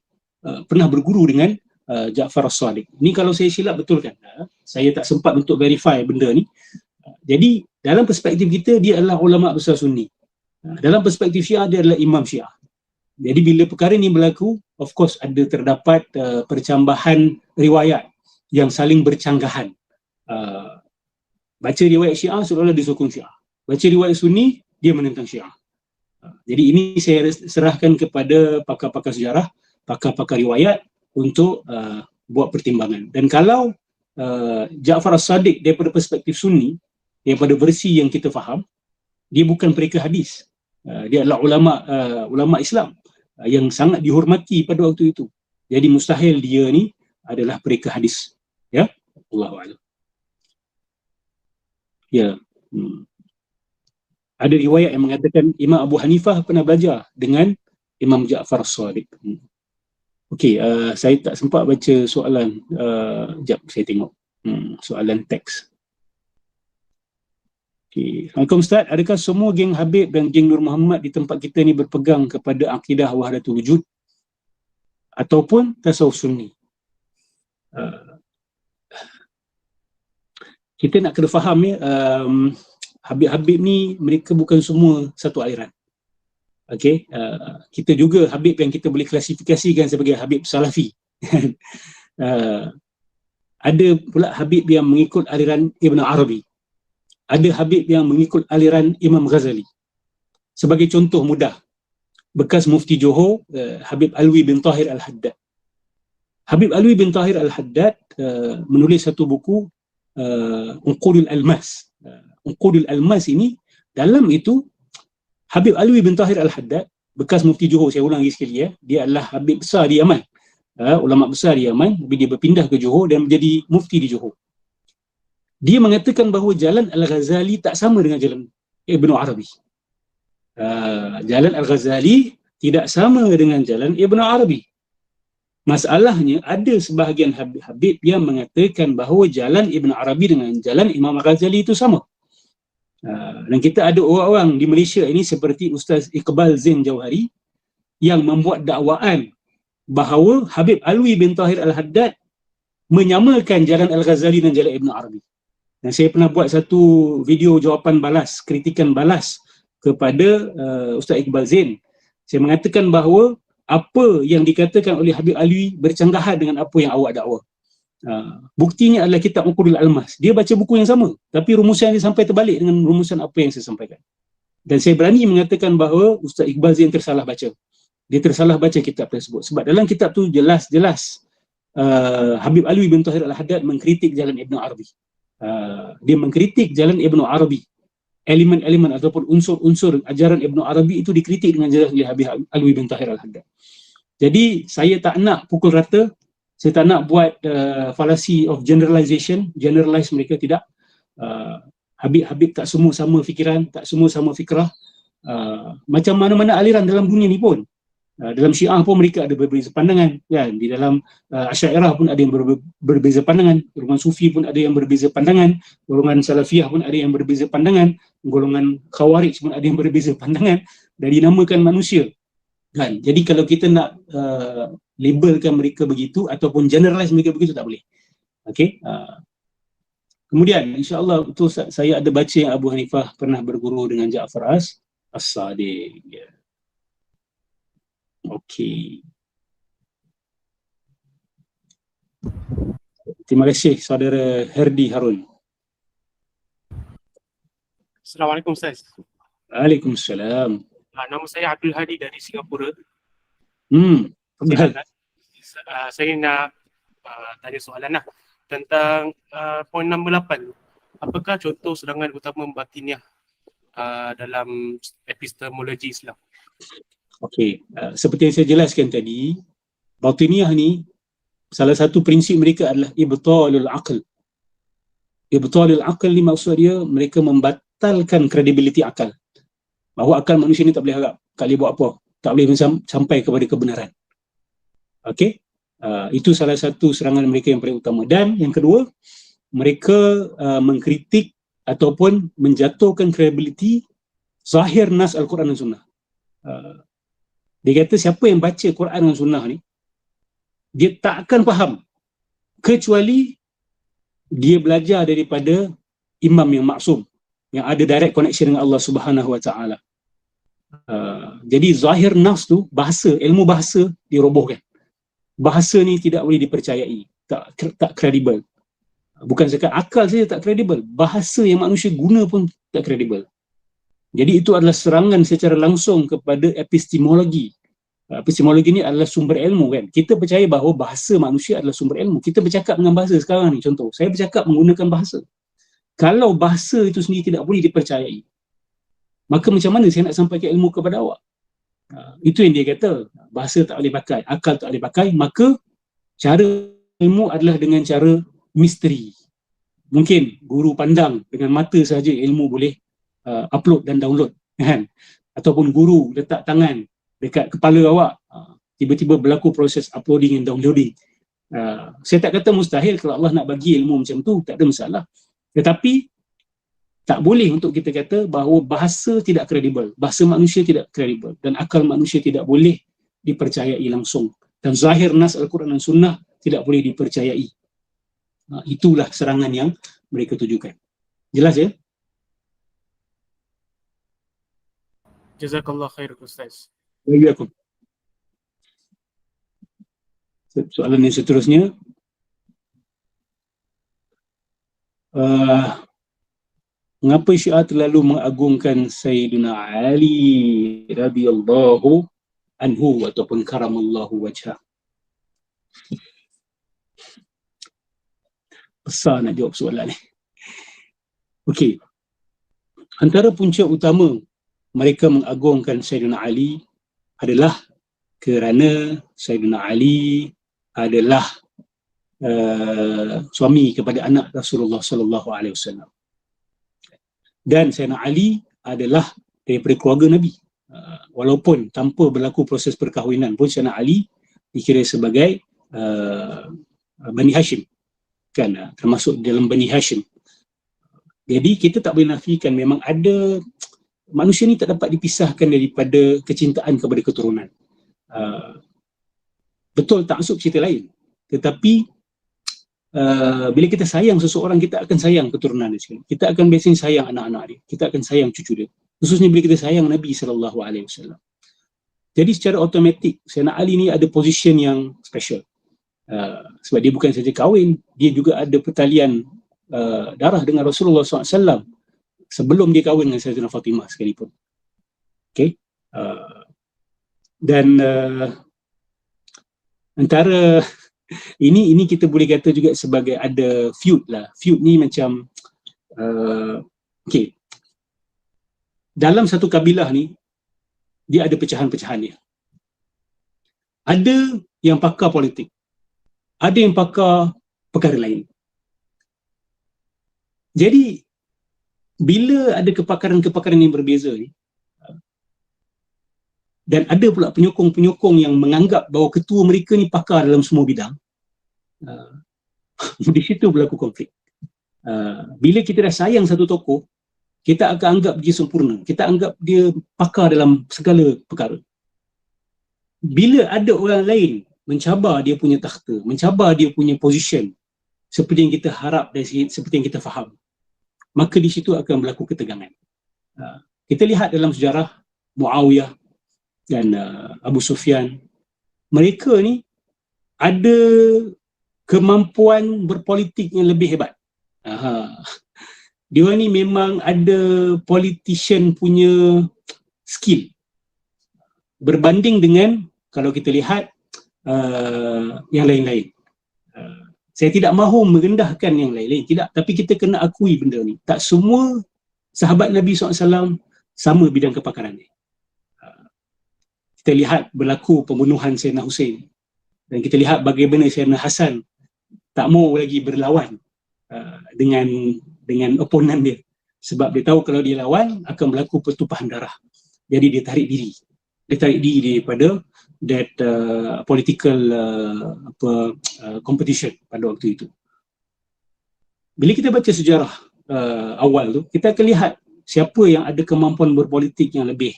Speaker 1: pernah berguru dengan Ja'far As-Sadiq. Ni kalau saya silap betulkan. Saya tak sempat untuk verify benda ni. Jadi dalam perspektif kita dia adalah ulama besar Sunni. Dalam perspektif Syiah dia adalah imam Syiah. Jadi bila perkara ni berlaku, of course ada terdapat percambahan riwayat yang saling bercanggahan. Baca riwayat Syiah seolah-olah disokong Syiah. Baca riwayat Sunni dia menentang Syiah. Jadi ini saya serahkan kepada pakar-pakar sejarah, pakar-pakar riwayat untuk buat pertimbangan. Dan kalau Ja'far As-Sadiq daripada perspektif Sunni, daripada versi yang kita faham, dia bukan pereka hadis. Dia adalah ulama Islam yang sangat dihormati pada waktu itu. Jadi mustahil dia ni adalah pereka hadis. Ya, Allahu a'lam. Ya. Ada riwayat yang mengatakan Imam Abu Hanifah pernah belajar dengan Imam Ja'far As-Sadiq. Okey, saya tak sempat baca soalan. Jap, saya tengok soalan teks. Okey, Assalamualaikum Ustaz, adakah semua geng Habib dan geng Nur Muhammad di tempat kita ni berpegang kepada akidah wahdatul wujud ataupun tasawuf sunni. Kita nak kena faham ya, Habib-Habib ni mereka bukan semua satu aliran. Okey, kita juga Habib yang kita boleh klasifikasikan sebagai Habib Salafi. Ada pula Habib yang mengikut aliran Ibn Arabi. Ada Habib yang mengikut aliran Imam Ghazali. Sebagai contoh mudah, bekas Mufti Johor, Habib Alwi bin Tahir Al-Haddad. Habib Alwi bin Tahir Al-Haddad menulis satu buku, Unqudul Almas. Unqudul Almas ini, dalam itu Habib Alwi bin Tahir Al-Haddad, bekas Mufti Johor, saya ulang lagi sekali ya, dia adalah Habib besar di Yaman, ulama besar di Yaman, tapi dia berpindah ke Johor dan menjadi Mufti di Johor. Dia mengatakan bahawa jalan Al-Ghazali tak sama dengan jalan Ibn Arabi. Jalan Al-Ghazali tidak sama dengan jalan Ibn Arabi. Masalahnya ada sebahagian Habib yang mengatakan bahawa jalan Ibn Arabi dengan jalan Imam Ghazali itu sama. Dan kita ada orang-orang di Malaysia ini seperti Ustaz Iqbal Zain Jauhari yang membuat dakwaan bahawa Habib Alwi bin Tahir Al-Haddad menyamakan jalan Al-Ghazali dan jalan Ibn Arabi. Dan saya pernah buat satu video jawapan balas, kritikan balas kepada Ustaz Iqbal Zain. Saya mengatakan bahawa apa yang dikatakan oleh Habib Alwi bercanggahan dengan apa yang awak dakwa. Buktinya adalah kitab Unqudul Almas. Dia baca buku yang sama, tapi rumusan dia sampai terbalik dengan rumusan apa yang saya sampaikan. Dan saya berani mengatakan bahawa Ustaz Iqbal Zain tersalah baca. Dia tersalah baca kitab tersebut. Sebab dalam kitab tu jelas-jelas Habib Alwi bin Tahir Al-Haddad mengkritik jalan Ibn Arabi. Dia mengkritik jalan Ibn Arabi. Elemen-elemen ataupun unsur-unsur ajaran Ibn Arabi itu dikritik dengan jelas oleh Habib Alwi bin Tahir Al-Haddad. Jadi saya tak nak pukul rata, saya tak nak buat fallacy of generalization, generalize mereka, tidak. Habib-Habib tak semua sama fikiran, tak semua sama fikrah. Macam mana-mana aliran dalam dunia ni pun. Dalam Syiah pun mereka ada berbeza pandangan, kan? Di dalam Asy'ariyah pun ada yang berbeza pandangan, golongan Sufi pun ada yang berbeza pandangan, golongan Salafiyah pun ada yang berbeza pandangan, golongan Khawarij pun ada yang berbeza pandangan, dan dinamakan manusia, kan? Jadi kalau kita nak labelkan mereka begitu ataupun generalize mereka begitu, tak boleh. Okey. Kemudian insya-Allah itu saya ada baca yang Abu Hanifah pernah berguru dengan Ja'far As-Sadiq. Okey. Terima kasih saudara Herdi Harun.
Speaker 9: Assalamualaikum Ustaz.
Speaker 1: Waalaikumsalam.
Speaker 9: Nama saya Abdul Hadi dari Singapura. Saya nak tanya soalan lah tentang poin nombor 8. Apakah contoh serangan utama batiniah dalam epistemologi Islam?
Speaker 1: Okey, seperti yang saya jelaskan tadi, batiniah ni salah satu prinsip mereka adalah ibtalul aql. Ibtalul aql ni maksud dia mereka membatalkan kredibiliti akal. Bahawa akal manusia ni tak boleh harap, tak boleh buat apa, tak boleh sampai kepada kebenaran. Okey, itu salah satu serangan mereka yang paling utama. Dan yang kedua, mereka mengkritik ataupun menjatuhkan kredibiliti zahir nas Al-Quran dan Sunnah. Dia kata siapa yang baca Quran dan Sunnah ni, dia tak akan faham kecuali dia belajar daripada imam yang maksum, yang ada direct connection dengan Allah Subhanahu Wa Taala. Jadi zahir nas tu, bahasa, ilmu bahasa dirobohkan. Bahasa ni tidak boleh dipercayai, tak kredibel. Bukan sekat akal saja tak kredibel, bahasa yang manusia guna pun tak kredibel. Jadi itu adalah serangan secara langsung kepada epistemologi. Epistemologi ni adalah sumber ilmu, kan. Kita percaya bahawa bahasa manusia adalah sumber ilmu. Kita bercakap dengan bahasa sekarang ni, contoh. Saya bercakap menggunakan bahasa. Kalau bahasa itu sendiri tidak boleh dipercayai, maka macam mana saya nak sampaikan ilmu kepada awak? Itu yang dia kata. Bahasa tak boleh pakai, akal tak boleh pakai, maka cara ilmu adalah dengan cara misteri. Mungkin guru pandang dengan mata sahaja ilmu boleh upload dan download, kan? Ataupun guru letak tangan dekat kepala awak, tiba-tiba berlaku proses uploading dan downloading. Saya tak kata mustahil kalau Allah nak bagi ilmu macam tu, tak ada masalah. Tetapi tak boleh untuk kita kata bahawa bahasa tidak kredibel, bahasa manusia tidak kredibel, dan akal manusia tidak boleh dipercayai langsung. Dan zahir nas Al-Quran dan Sunnah tidak boleh dipercayai. Itulah serangan yang mereka tujukan. Jelas ya?
Speaker 9: Jazakallah khair Ustaz.
Speaker 1: Bagi aku. Soalan yang seterusnya. Mengapa Syiah terlalu mengagungkan Sayyidina Ali radhiyallahu anhu ataupun karamallahu wajhah? Besar nak jawab soalan ni. Okey. Antara punca utama mereka mengagungkan Sayyidina Ali adalah kerana Sayyidina Ali adalah suami kepada anak Rasulullah sallallahu alaihi wasallam. Dan Sayyidina Ali adalah daripada keluarga Nabi. Walaupun tanpa berlaku proses perkahwinan pun Sayyidina Ali dikira sebagai Bani Hashim. Kan, termasuk dalam Bani Hashim. Jadi kita tak boleh nafikan memang ada manusia ni tak dapat dipisahkan daripada kecintaan kepada keturunan. Betul taksub cerita lain. Tetapi bila kita sayang seseorang, kita akan sayang keturunan dia sekali. Kita akan biasanya sayang anak-anak dia. Kita akan sayang cucu dia. Khususnya bila kita sayang Nabi SAW. Jadi secara automatik Sayyidina Ali ni ada position yang special. Sebab dia bukan saja kahwin, dia juga ada pertalian darah dengan Rasulullah SAW sebelum dia kahwin dengan Sayyidatina Fatimah sekalipun. Okay. Dan antara ini kita boleh kata juga sebagai ada feud lah. Feud ni macam okay. Dalam satu kabilah ni dia ada pecahan-pecahan dia. Ada yang pakar politik, ada yang pakar perkara lain. Jadi bila ada kepakaran-kepakaran yang berbeza ni, dan ada pula penyokong-penyokong yang menganggap bahawa ketua mereka ni pakar dalam semua bidang, di situ berlaku konflik. Bila kita dah sayang satu tokoh, kita akan anggap dia sempurna, kita anggap dia pakar dalam segala perkara. Bila ada orang lain mencabar dia punya takhta, mencabar dia punya position seperti yang kita harap dan seperti yang kita faham, maka di situ akan berlaku ketegangan. Kita lihat dalam sejarah Muawiyah dan Abu Sufyan, mereka ni ada kemampuan berpolitik yang lebih hebat. Dia ni memang ada politician punya skill berbanding dengan kalau kita lihat yang lain-lain. Saya tidak mahu merendahkan yang lain-lain, tidak, tapi kita kena akui benda ni. Tak semua sahabat Nabi SAW sama bidang kepakaran ni. Kita lihat berlaku pembunuhan Sayyidina Hussein, dan kita lihat bagaimana Sayyidina Hasan tak mau lagi berlawan dengan oponan dia, sebab dia tahu kalau dia lawan akan berlaku pertumpahan darah. Jadi dia tarik diri daripada that political competition pada waktu itu. Bila kita baca sejarah awal tu, kita akan lihat siapa yang ada kemampuan berpolitik yang lebih,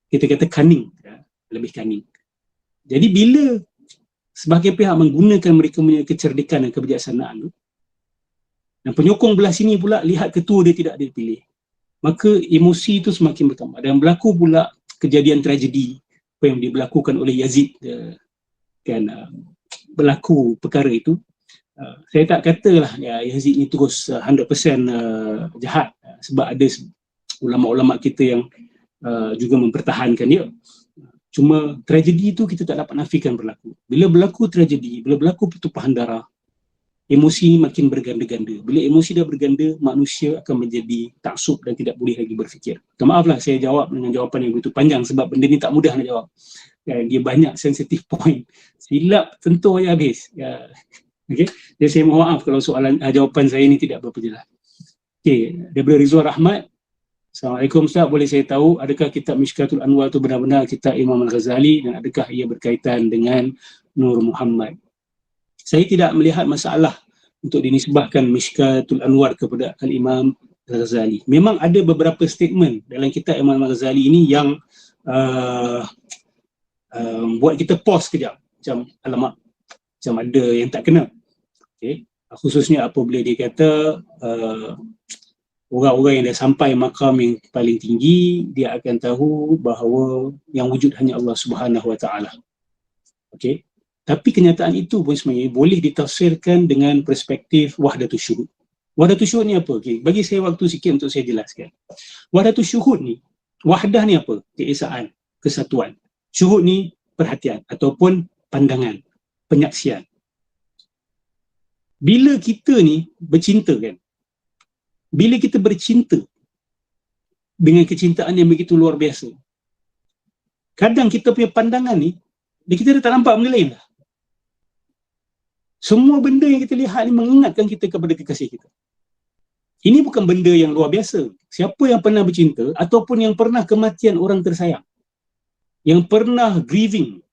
Speaker 1: kita kata cunning, lebih cunning. Jadi bila sebahagian pihak menggunakan mereka punya kecerdikan dan kebijaksanaan tu, dan penyokong belah sini pula lihat ketua dia tidak dipilih, maka emosi itu semakin bertambah dan berlaku pula kejadian tragedi apa yang diberlakukan oleh Yazid. Berlaku perkara itu. Saya tak katalah Yazid ni terus 100% jahat, sebab ada ulama-ulama kita yang juga mempertahankan dia. Cuma tragedi itu kita tak dapat nafikan berlaku. Bila berlaku tragedi, bila berlaku pertumpahan darah, emosi makin berganda-ganda. Bila emosi dah berganda, manusia akan menjadi taksub dan tidak boleh lagi berfikir. Maaflah saya jawab dengan jawapan yang begitu panjang sebab benda ni tak mudah nak jawab. Dia banyak sensitive point. Silap tentu aja habis. Okay. Jadi saya mohon maaf kalau soalan jawapan saya ni tidak berapa jelas. Okey, daripada Rizwan Rahmat. Assalamualaikum Ustaz, boleh saya tahu adakah kitab Mishkatul Anwar itu benar-benar kitab Imam Al-Ghazali dan adakah ia berkaitan dengan Nur Muhammad? Saya tidak melihat masalah untuk dinisbahkan Mishkatul Anwar kepada Al-Imam Al-Ghazali. Memang ada beberapa statement dalam kitab Imam Al-Ghazali ini yang buat kita pause kejap. macam alamak, macam ada yang tak kena. Okay. Khususnya apabila dia kata orang-orang yang dah sampai makam yang paling tinggi, dia akan tahu bahawa yang wujud hanya Allah Subhanahu Wa Taala. Okey. Tapi kenyataan itu pun sebenarnya boleh ditafsirkan dengan perspektif wahdatus syuhud. Wahdatus syuhud ni apa? Okay. Bagi saya waktu sikit untuk saya jelaskan. Wahdatus syuhud ni, wahdah ni apa? Keesaan, kesatuan. Syuhud ni perhatian ataupun pandangan, penyaksian. Bila kita ni bercinta kan, bila kita bercinta dengan kecintaan yang begitu luar biasa, kadang kita punya pandangan ni, kita dah tak nampak benda lain dah. Semua benda yang kita lihat ni mengingatkan kita kepada kekasih kita. Ini bukan benda yang luar biasa. Siapa yang pernah bercinta ataupun yang pernah kematian orang tersayang, yang pernah grieving,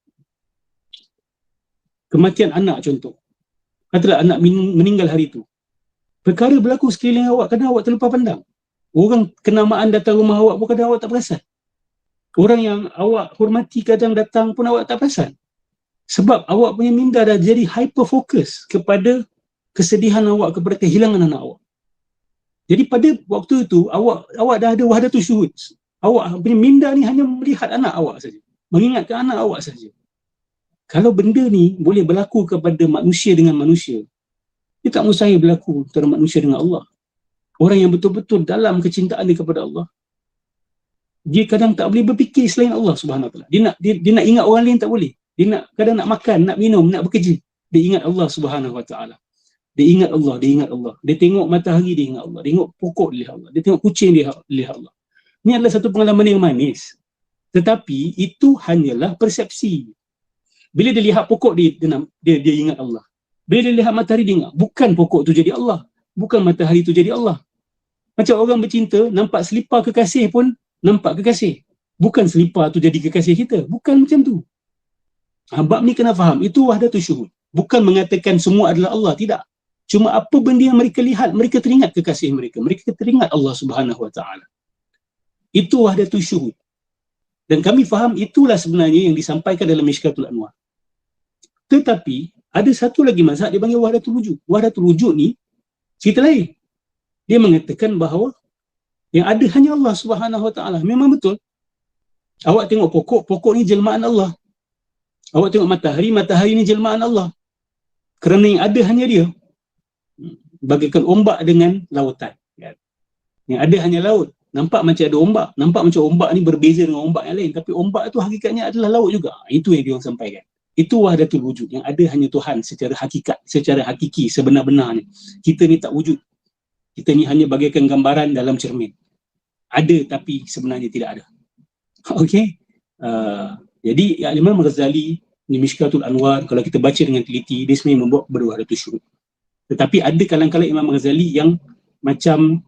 Speaker 1: kematian anak contoh, katalah anak meninggal hari itu, perkara berlaku sekeliling awak, kadang awak terlupa pandang. Orang kenamaan datang rumah awak pun kadang awak tak perasan. Orang yang awak hormati kadang datang pun awak tak perasan. Sebab awak punya minda dah jadi hyper fokus kepada kesedihan awak, kepada kehilangan anak awak. Jadi pada waktu itu awak dah ada wahdatus syuhud. Awak punya minda ni hanya melihat anak awak saja, mengingatkan anak awak saja. Kalau benda ni boleh berlaku kepada manusia dengan manusia, dia tak mustahil berlaku antara manusia dengan Allah. Orang yang betul-betul dalam kecintaan dia kepada Allah, dia kadang tak boleh berfikir selain Allah Subhanahu Wa Taala. Dia nak ingat orang lain tak boleh. Dia kadang nak makan, nak minum, nak bekerja, dia ingat Allah Subhanahu Wa Taala. Dia ingat Allah, dia ingat Allah. Dia tengok matahari, dia ingat Allah. Dia tengok pokok, dia lihat Allah. Dia tengok kucing, dia lihat Allah. Ini adalah satu pengalaman yang manis. Tetapi itu hanyalah persepsi. Bila dia lihat pokok, dia ingat Allah. Bila dia lihat matahari, dia ingat. Bukan pokok tu jadi Allah. Bukan matahari tu jadi Allah. Macam orang bercinta, nampak selipar kekasih pun nampak kekasih. Bukan selipar tu jadi kekasih kita. Bukan macam tu. Bab ni kena faham. Itu wahdatus syuhud. Bukan mengatakan semua adalah Allah. Tidak. Cuma apa benda yang mereka lihat, mereka teringat kekasih mereka. Mereka teringat Allah Subhanahu Wa Taala. Itu wahdatus syuhud. Dan kami faham itulah sebenarnya yang disampaikan dalam Mishkatul Anwar. Tetapi ada satu lagi mazhab dia panggil wahdatul wujud. Wahdatul wujud ni cerita lain. Dia mengatakan bahawa yang ada hanya Allah Subhanahu Wa Taala. Memang betul. Awak tengok pokok, pokok ni jelmaan Allah. Awak tengok matahari, matahari ni jelmaan Allah. Kerana yang ada hanya dia. Bagaikan ombak dengan lautan. Yang ada hanya laut. Nampak macam ada ombak. Nampak macam ombak ni berbeza dengan ombak yang lain. Tapi ombak tu hakikatnya adalah laut juga. Itu yang dia orang sampaikan. Itu wahdatul wujud. Yang ada hanya Tuhan secara hakikat, secara hakiki, sebenar-benarnya. Kita ni tak wujud. Kita ni hanya bagaikan gambaran dalam cermin. Ada tapi sebenarnya tidak ada. Okey. Jadi Imam Ghazali ni Mishkatul Anwar, kalau kita baca dengan teliti, dia sebenarnya membuat berwahdatus syuhud. Tetapi ada kalang-kalang Imam Ghazali yang macam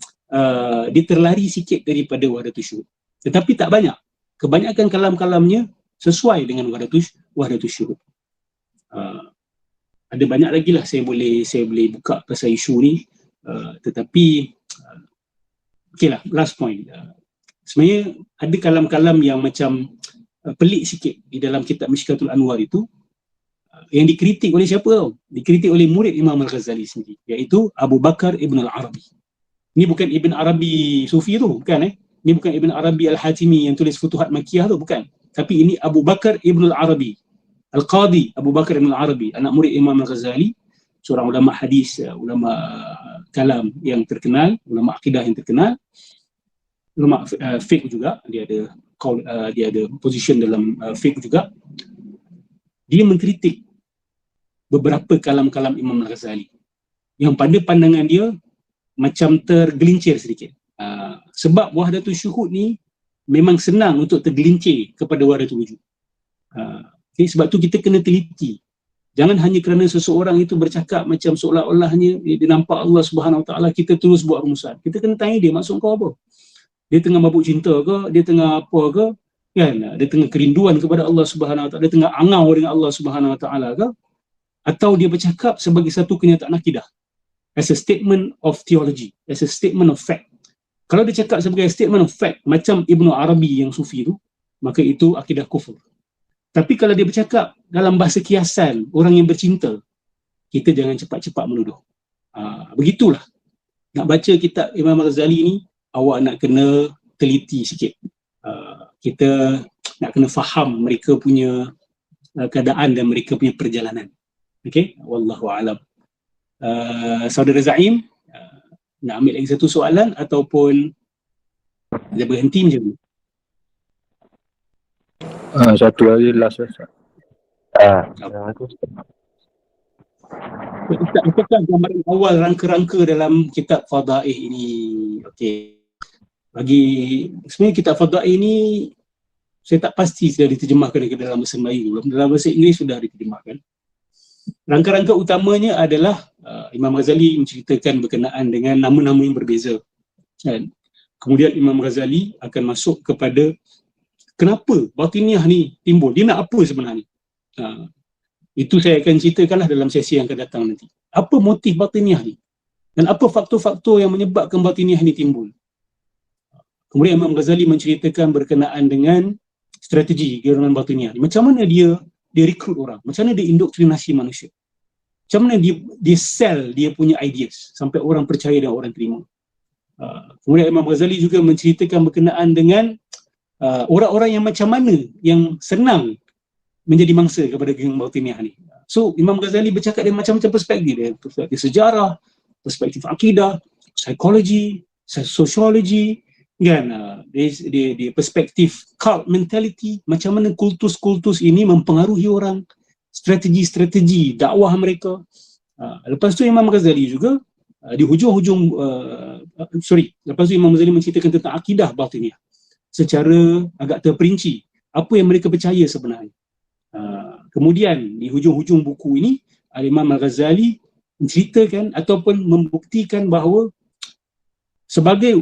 Speaker 1: dia terlari sikit daripada wahdatus syuhud. Tetapi tak banyak. Kebanyakan kalam-kalamnya sesuai dengan wahdatus syuhud. Ada banyak lagi lah saya boleh buka pasal isu ni. Tetapi okeylah, last point. Sebenarnya ada kalam-kalam yang macam pelik sikit di dalam kitab Mishkatul Anwar itu, yang dikritik oleh siapa tau? Dikritik oleh murid Imam Al-Ghazali sendiri, iaitu Abu Bakar Ibn Al-Arabi. Ini bukan Ibn Arabi Sufi tu, bukan Ini bukan Ibn Arabi Al-Hatimi yang tulis Futuhat Makkiyah tu, bukan. Tapi ini Abu Bakar Ibn Al-Arabi, Al-Qadi Abu Bakar Ibn Al-Arabi, anak murid Imam Al-Ghazali, seorang ulama hadis, ulama kalam yang terkenal, ulama akidah yang terkenal, ulama fiqh juga. Dia ada position dalam fiqh juga. Dia mengkritik beberapa kalam-kalam Imam Al-Ghazali yang pada pandangan dia macam tergelincir sedikit. Sebab wahdatus syuhud ni memang senang untuk tergelincir kepada wahdatul wujud. Sebab tu kita kena teliti. Jangan hanya kerana seseorang itu bercakap macam seolah-olahnya dia nampak Allah Subhanahu Wa Taala, kita terus buat rumusan. Kita kena tanya dia, maksud kau apa? Dia tengah mabuk cinta ke? Dia tengah apa ke? Kan? Dia tengah kerinduan kepada Allah Subhanahu Wa Taala, dia tengah angau dengan Allah Subhanahu Wa Taala ke? Atau dia bercakap sebagai satu kenyataan akidah, as a statement of theology, as a statement of fact. Kalau dia cakap sebagai statement of fact macam Ibn Arabi yang Sufi tu, maka itu akidah kufur. Tapi kalau dia bercakap dalam bahasa kiasan orang yang bercinta, kita jangan cepat-cepat menuduh. Begitulah. Nak baca kitab Imam Ghazali ni, awak nak kena teliti sikit. Kita nak kena faham mereka punya keadaan dan mereka punya perjalanan. Okey, wallahu alam. Saudara Zaim, nak ambil lagi satu soalan ataupun dia berhenti macam ni?
Speaker 5: Satu lagi last Ustaz.
Speaker 1: Ustaz, apakah gambaran awal rangka-rangka dalam kitab Fadaih ini? Okey. Bagi sebenarnya kitab Fadaih ini saya tak pasti sudah diterjemahkan ke dalam bahasa Melayu. Dalam bahasa Inggeris sudah diterjemahkan. Rangka-rangka utamanya adalah Imam Ghazali menceritakan berkenaan dengan nama-nama yang berbeza. Kan? Kemudian Imam Ghazali akan masuk kepada kenapa batiniah ni timbul. Dia nak apa sebenarnya? Itu saya akan ceritakanlah dalam sesi yang akan datang nanti. Apa motif batiniah ni? Dan apa faktor-faktor yang menyebabkan batiniah ni timbul? Kemudian Imam Ghazali menceritakan berkenaan dengan strategi gerakan batiniah ni. Macam mana dia rekrut orang? Macam mana dia indoktrinasi manusia? Macam mana dia sell dia punya ideas sampai orang percaya dan orang terima? Kemudian Imam Ghazali juga menceritakan berkenaan dengan orang-orang yang macam mana yang senang menjadi mangsa kepada geng batiniah ni. So Imam Ghazali bercakap dari macam-macam perspektif dia. Perspektif sejarah, perspektif akidah, psikologi, sosiologi, kan, di perspektif cult mentality, macam mana kultus-kultus ini mempengaruhi orang, strategi-strategi dakwah mereka. Lepas tu Imam Ghazali juga di hujung-hujung lepas tu Imam Ghazali menceritakan tentang akidah batiniah secara agak terperinci, apa yang mereka percaya sebenarnya. Kemudian di hujung-hujung buku ini Imam Ghazali menceritakan ataupun membuktikan bahawa sebagai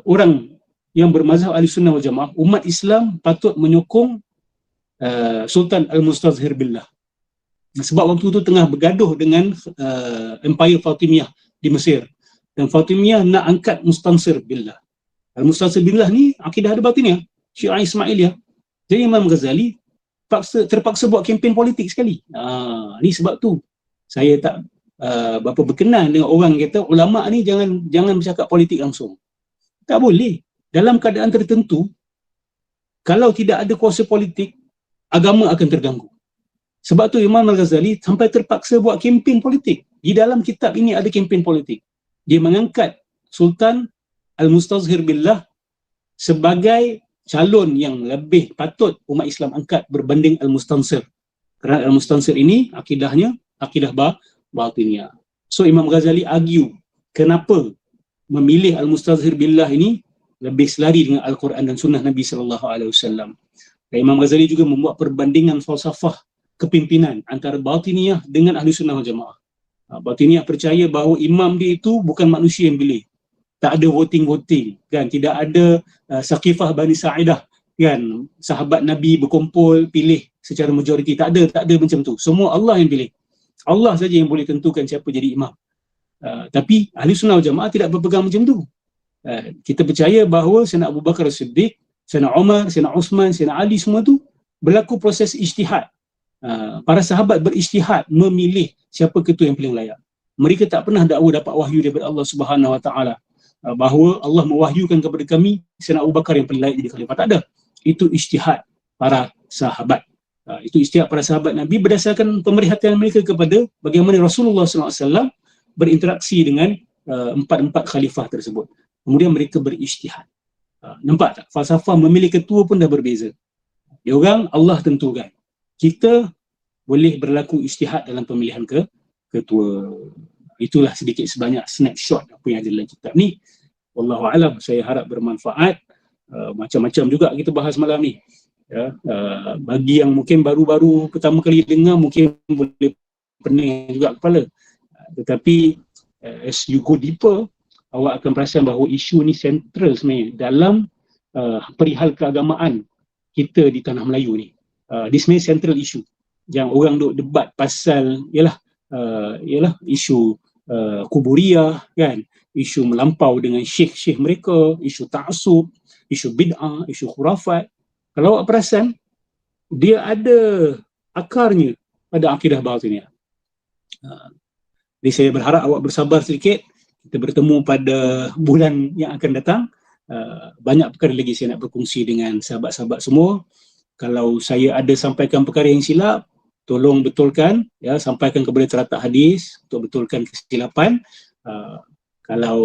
Speaker 1: orang yang bermazhab Ahlussunnah wal Jamaah, umat Islam patut menyokong Sultan Al-Mustazhir Billah. Sebab waktu itu tengah bergaduh dengan Empire Fatimiyah di Mesir. Dan Fatimiyah nak angkat Mustansir Billah. Al-Mustansir Billah ni akidah ada batiniah, Syiah Ismailiyah. Jadi Imam Ghazali terpaksa buat kempen politik sekali. Ni sebab tu saya tak berapa berkenan dengan orang kata ulama ni jangan bercakap politik langsung. Tak boleh. Dalam keadaan tertentu, kalau tidak ada kuasa politik, agama akan terganggu. Sebab tu Imam Al-Ghazali sampai terpaksa buat kempen politik. Di dalam kitab ini ada kempen politik. Dia mengangkat Sultan Al-Mustazhir Billah sebagai calon yang lebih patut umat Islam angkat berbanding Al-Mustansir. Kerana Al-Mustansir ini akidahnya akidah batiniah. So Imam Ghazali argue kenapa memilih Al-Mustazhir Billah ini lebih selari dengan Al-Quran dan Sunnah Nabi SAW. Dan Imam Ghazali juga membuat perbandingan falsafah kepimpinan antara batiniah dengan Ahlussunnah wal Jamaah. Batiniah percaya bahawa imam dia itu bukan manusia yang pilih. Tak ada voting-voting, kan? Tidak ada Saqifah Bani Sa'idah, kan? Sahabat Nabi berkumpul pilih secara majoriti. Tak ada macam tu. Semua Allah yang pilih. Allah saja yang boleh tentukan siapa jadi imam. Tapi Ahlussunnah wal Jamaah tidak berpegang macam tu. Kita percaya bahawa Sayyidina Abu Bakar As-Siddiq, Sayyidina Umar, Sayyidina Uthman, Sayyidina Ali, semua tu berlaku proses ijtihad. Para sahabat berijtihad memilih siapa ketua yang paling layak. Mereka tak pernah dakwa dapat wahyu daripada Allah Subhanahu Wa Taala bahawa Allah mewahyukan kepada kami Sayyidina Abu Bakar yang paling layak jadi khalifah. Tak ada. Itu ijtihad para sahabat. Itu ijtihad para sahabat Nabi berdasarkan pemerhatian mereka kepada bagaimana Rasulullah SAW berinteraksi dengan empat khalifah tersebut. Kemudian mereka berijtihad. Nampak tak? Falsafah memilih ketua pun dah berbeza. Dia orang Allah tentukan. Kita boleh berlaku ijtihad dalam pemilihan ketua. Itulah sedikit sebanyak snapshot apa yang ada dalam kitab ni. Wallahu a'lam, saya harap bermanfaat. Macam-macam juga kita bahas malam ni. Ya, bagi yang mungkin baru-baru pertama kali dengar mungkin boleh pening juga kepala. Tetapi as you go deeper, awak akan perasan bahawa isu ni sentral sebenarnya dalam perihal keagamaan kita di tanah Melayu ni. Dia sebenarnya central issue yang orang duk debat pasal ialah isu kuburiyah, kan, isu melampau dengan syekh-syekh mereka, isu ta'assub, isu bid'ah, isu khurafat. Kalau awak perasan, dia ada akarnya pada akidah batiniah. Jadi saya berharap awak bersabar sedikit. Kita bertemu pada bulan yang akan datang. Banyak perkara lagi saya nak berkongsi dengan sahabat-sahabat semua. Kalau saya ada sampaikan perkara yang silap, tolong betulkan, ya, sampaikan kepada teratak hadis untuk betulkan kesilapan. Kalau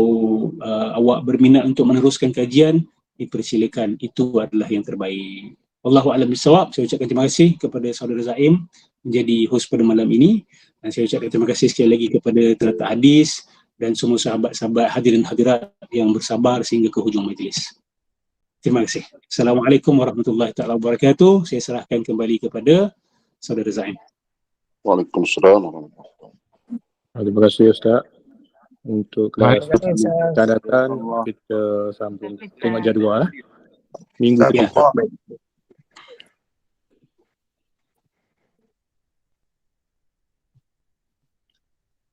Speaker 1: awak berminat untuk meneruskan kajian, dipersilakan. Itu adalah yang terbaik. Wallahu a'lam bishawab. Saya ucapkan terima kasih kepada saudara Zaim menjadi host pada malam ini. Dan saya ucapkan terima kasih sekali lagi kepada teratak hadis dan semua sahabat-sahabat hadirin hadirat yang bersabar sehingga ke hujung majlis. Terima kasih. Assalamualaikum warahmatullahi taala wabarakatuh. Saya serahkan kembali kepada saudara Zaim.
Speaker 8: Waalaikumsalam warahmatullahi wabarakatuh.
Speaker 5: Terima kasih Ustaz. Untuk kelas akan datang kita sambung tengok jadual minggu
Speaker 1: Ya.
Speaker 5: depan.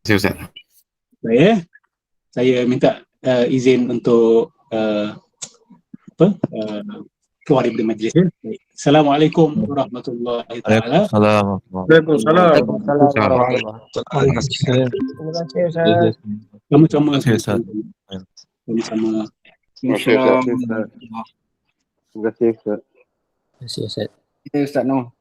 Speaker 2: Terima kasih Ustaz.
Speaker 1: Baik, saya minta izin untuk keluar daripada majlis. Baik. Assalamualaikum warahmatullahi taala.
Speaker 3: Waalaikumsalam.
Speaker 4: Terima kasih Ustaz.
Speaker 1: Sama-sama.
Speaker 2: Terima kasih, Ustaz.
Speaker 1: Sama-sama.
Speaker 8: Terima kasih Ustaz.
Speaker 5: Terima kasih Ustaz.
Speaker 4: Terima kasih Ustaz.
Speaker 3: Ustaz Noh.